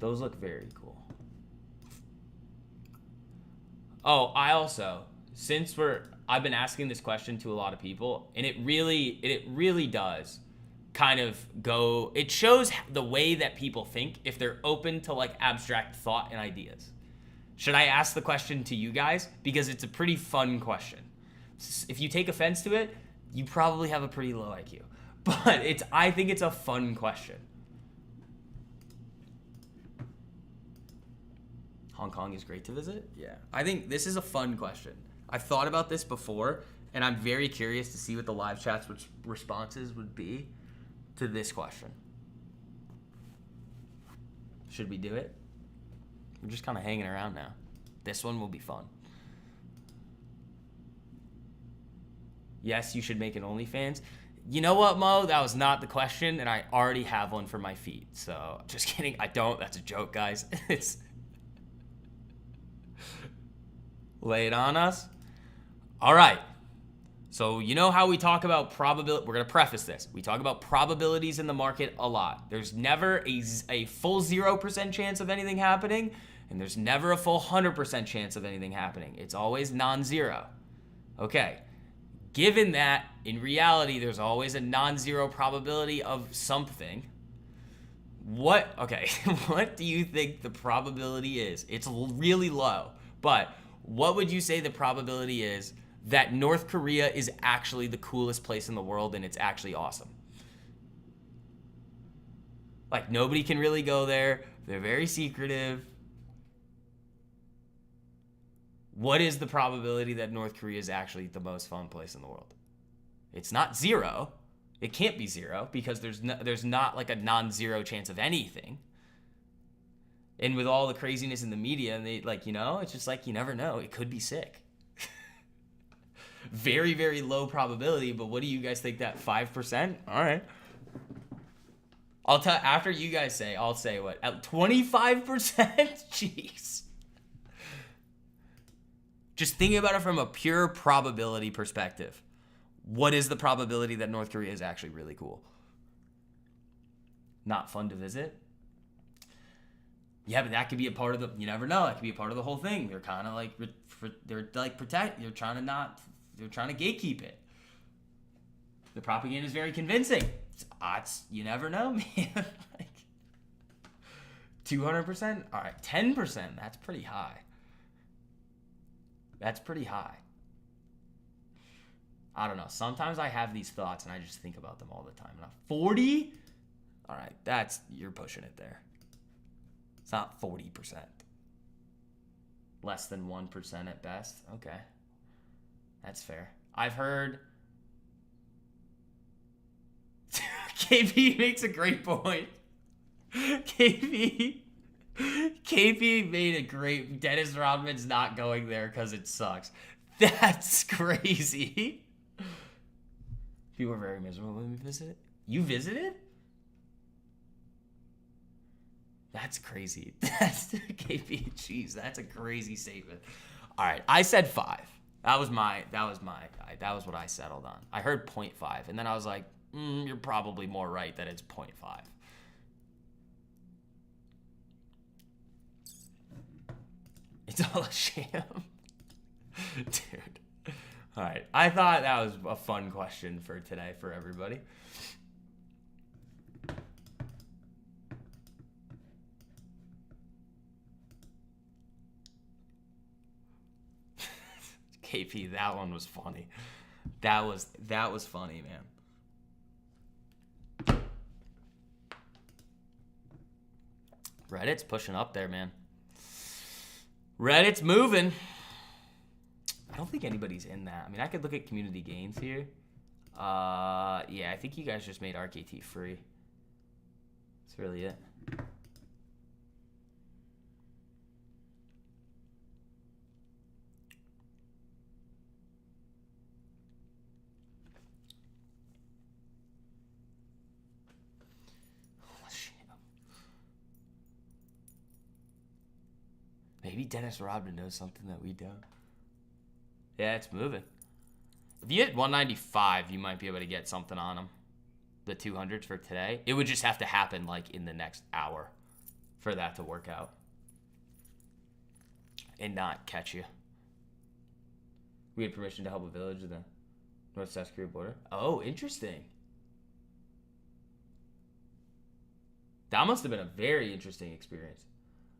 Those look very cool. Oh, I've been asking this question to a lot of people, and it really does kind of go, it shows the way that people think if they're open to like abstract thought and ideas. Should I ask the question to you guys? Because it's a pretty fun question. If you take offense to it, you probably have a pretty low IQ. But I think it's a fun question. Hong Kong is great to visit? Yeah. I think this is a fun question. I've thought about this before, and I'm very curious to see what the live chat's responses would be to this question. Should we do it? We're just kind of hanging around now. This one will be fun. Yes, you should make an OnlyFans. You know what, Mo? That was not the question, and I already have one for my feet. So, just kidding. I don't. That's a joke, guys. Lay it on us. All right. So you know how we talk about probability. We're going to preface this. We talk about probabilities in the market a lot. There's never a full 0% chance of anything happening, and there's never a full 100% chance of anything happening. It's always non-zero. Okay. Given that, in reality, there's always a non-zero probability of something. What do you think the probability is? It's really low, but what would you say the probability is that North Korea is actually the coolest place in the world and it's actually awesome? Like, nobody can really go there. They're very secretive. What is the probability that North Korea is actually the most fun place in the world? It's not zero. It can't be zero because there's not like a non-zero chance of anything. And with all the craziness in the media, and it's just like, you never know. It could be sick. Very, very low probability, but what do you guys think that 5%? All right. I'll tell after you guys say, I'll say what? At 25%? Jeez. Just thinking about it from a pure probability perspective. What is the probability that North Korea is actually really cool? Not fun to visit? Yeah, but that could be a part of the, you never know, that could be a part of the whole thing. They're kind of like, they're trying to gatekeep it. The propaganda is very convincing. You never know, man. 200%? All right, 10%, that's pretty high. That's pretty high. I don't know. Sometimes I have these thoughts and I just think about them all the time. 40? All right, you're pushing it there. It's not 40%. Less than 1% at best. Okay. That's fair. I've heard... KP makes a great point. KP made a great... Dennis Rodman's not going there because it sucks. That's crazy. People were very miserable when we visited. You visited? That's crazy. That's KP. Jeez, that's a crazy statement. All right, I said 5. That was what I settled on. I heard 0.5, and then I was like, you're probably more right that it's 0.5. It's all a sham. Dude. All right. I thought that was a fun question for today for everybody. KP, that one was funny. That was funny, man. Reddit's pushing up there, man. Reddit's moving. I don't think anybody's in that. I mean, I could look at community gains here. Yeah, I think you guys just made RKT free. That's really it. Maybe Dennis Rodman knows something that we don't. Yeah, it's moving. If you hit 195, you might be able to get something on them. The 200s for today. It would just have to happen like in the next hour for that to work out and not catch you. We had permission to help a village in the North South Korea border. Oh, interesting. That must have been a very interesting experience.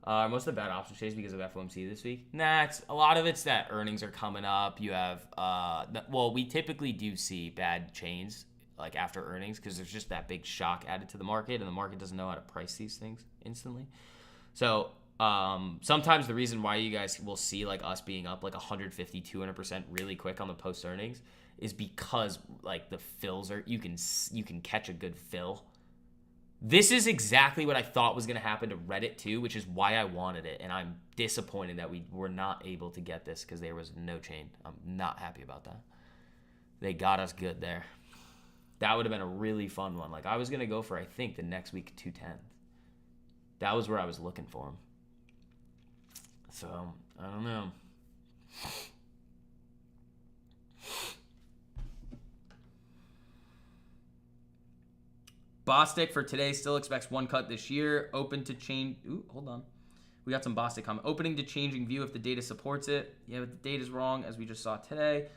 Most of the bad option trades because of FOMC this week. Nah, a lot of it's that earnings are coming up. You have, well, we typically do see bad chains like after earnings because there's just that big shock added to the market, and the market doesn't know how to price these things instantly. So sometimes the reason why you guys will see like us being up like 150, 200% really quick on the post earnings is because like the fills are you can catch a good fill. This is exactly what I thought was going to happen to Reddit too, which is why I wanted it. And I'm disappointed that we were not able to get this because there was no chain. I'm not happy about that. They got us good there. That would have been a really fun one. Like I was going to go for, I think, the next week 210. That was where I was looking for him. So, I don't know. Bostic for today still expects one cut this year. Open to change. Ooh, hold on. We got some Bostic comment. Opening to changing view if the data supports it. Yeah, but the data's wrong, as we just saw today.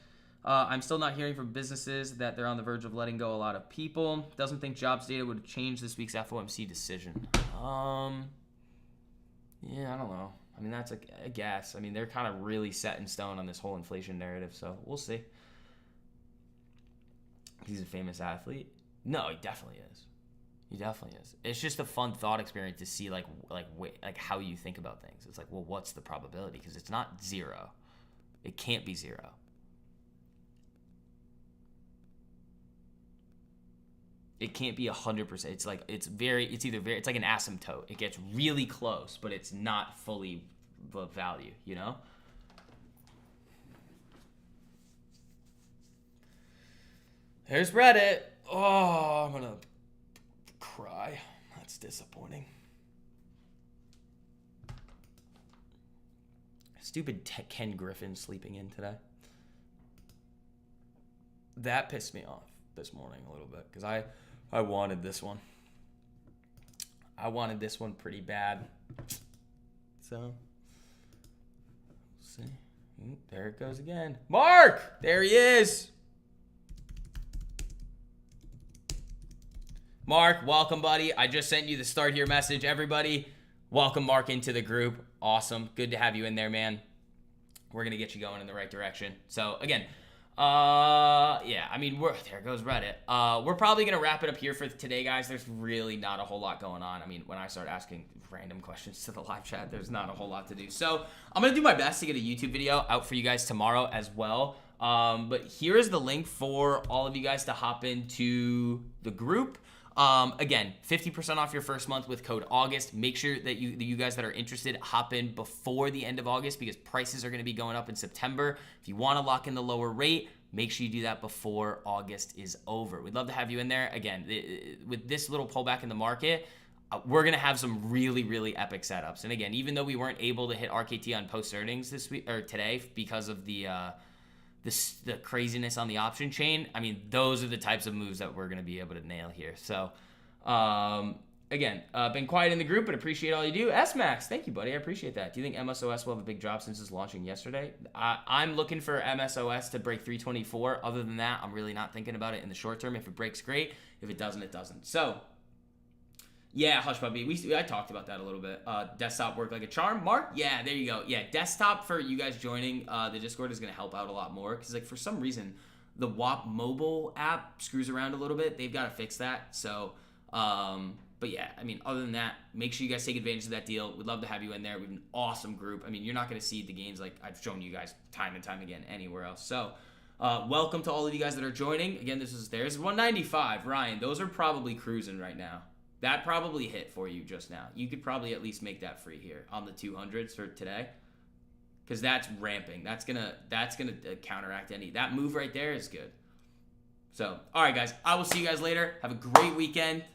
I'm still not hearing from businesses that they're on the verge of letting go a lot of people. Doesn't think jobs data would change this week's FOMC decision. Yeah, I don't know. I mean, that's a guess. I mean, they're kind of really set in stone on this whole inflation narrative, so we'll see. He's a famous athlete. No, he definitely is. He definitely is. It's just a fun thought experiment to see like how you think about things. It's like, well, what's the probability? Because it's not zero. It can't be zero. It can't be 100%. It's like it's like an asymptote. It gets really close, but it's not fully the value. You know. There's Reddit. Oh, I'm gonna cry. That's disappointing. Stupid Ken Griffin sleeping in today. That pissed me off this morning a little bit because I wanted this one. I wanted this one pretty bad. So, we'll see. Ooh, there it goes again. Mark! There he is. Mark, welcome, buddy. I just sent you the start here message. Everybody, welcome Mark into the group. Awesome. Good to have you in there, man. We're going to get you going in the right direction. So, again, yeah, I mean, there goes Reddit. We're probably going to wrap it up here for today, guys. There's really not a whole lot going on. I mean, when I start asking random questions to the live chat, there's not a whole lot to do. So, I'm going to do my best to get a YouTube video out for you guys tomorrow as well. But here is the link for all of you guys to hop into the group. Again, 50% off your first month with code August. Make sure that you guys that are interested hop in before the end of August because prices are going to be going up in September. If you want to lock in the lower rate, make sure you do that before August is over. We'd love to have you in there. Again, with this little pullback in the market, we're going to have some really, really epic setups. And again, even though we weren't able to hit RKT on post earnings this week or today because of the craziness on the option chain, I mean, those are the types of moves that we're going to be able to nail here. So, again, been quiet in the group, but appreciate all you do. S-Max, thank you, buddy. I appreciate that. Do you think MSOS will have a big drop since it's launching yesterday? I'm looking for MSOS to break 324. Other than that, I'm really not thinking about it in the short term. If it breaks, great. If it doesn't, it doesn't. So, yeah, Hush Puppy. I talked about that a little bit. Desktop work like a charm. Mark? Yeah, there you go. Yeah, desktop for you guys joining the Discord is going to help out a lot more because, like, for some reason, the WAP mobile app screws around a little bit. They've got to fix that. So, but yeah, I mean, other than that, make sure you guys take advantage of that deal. We'd love to have you in there. We have an awesome group. I mean, you're not going to see the gains like I've shown you guys time and time again anywhere else. So, welcome to all of you guys that are joining. Again, there's 195. Ryan, those are probably cruising right now. That probably hit for you just now. You could probably at least make that free here on the 200s for today, because that's ramping. That's gonna counteract that move right there is good. So, all right, guys, I will see you guys later. Have a great weekend.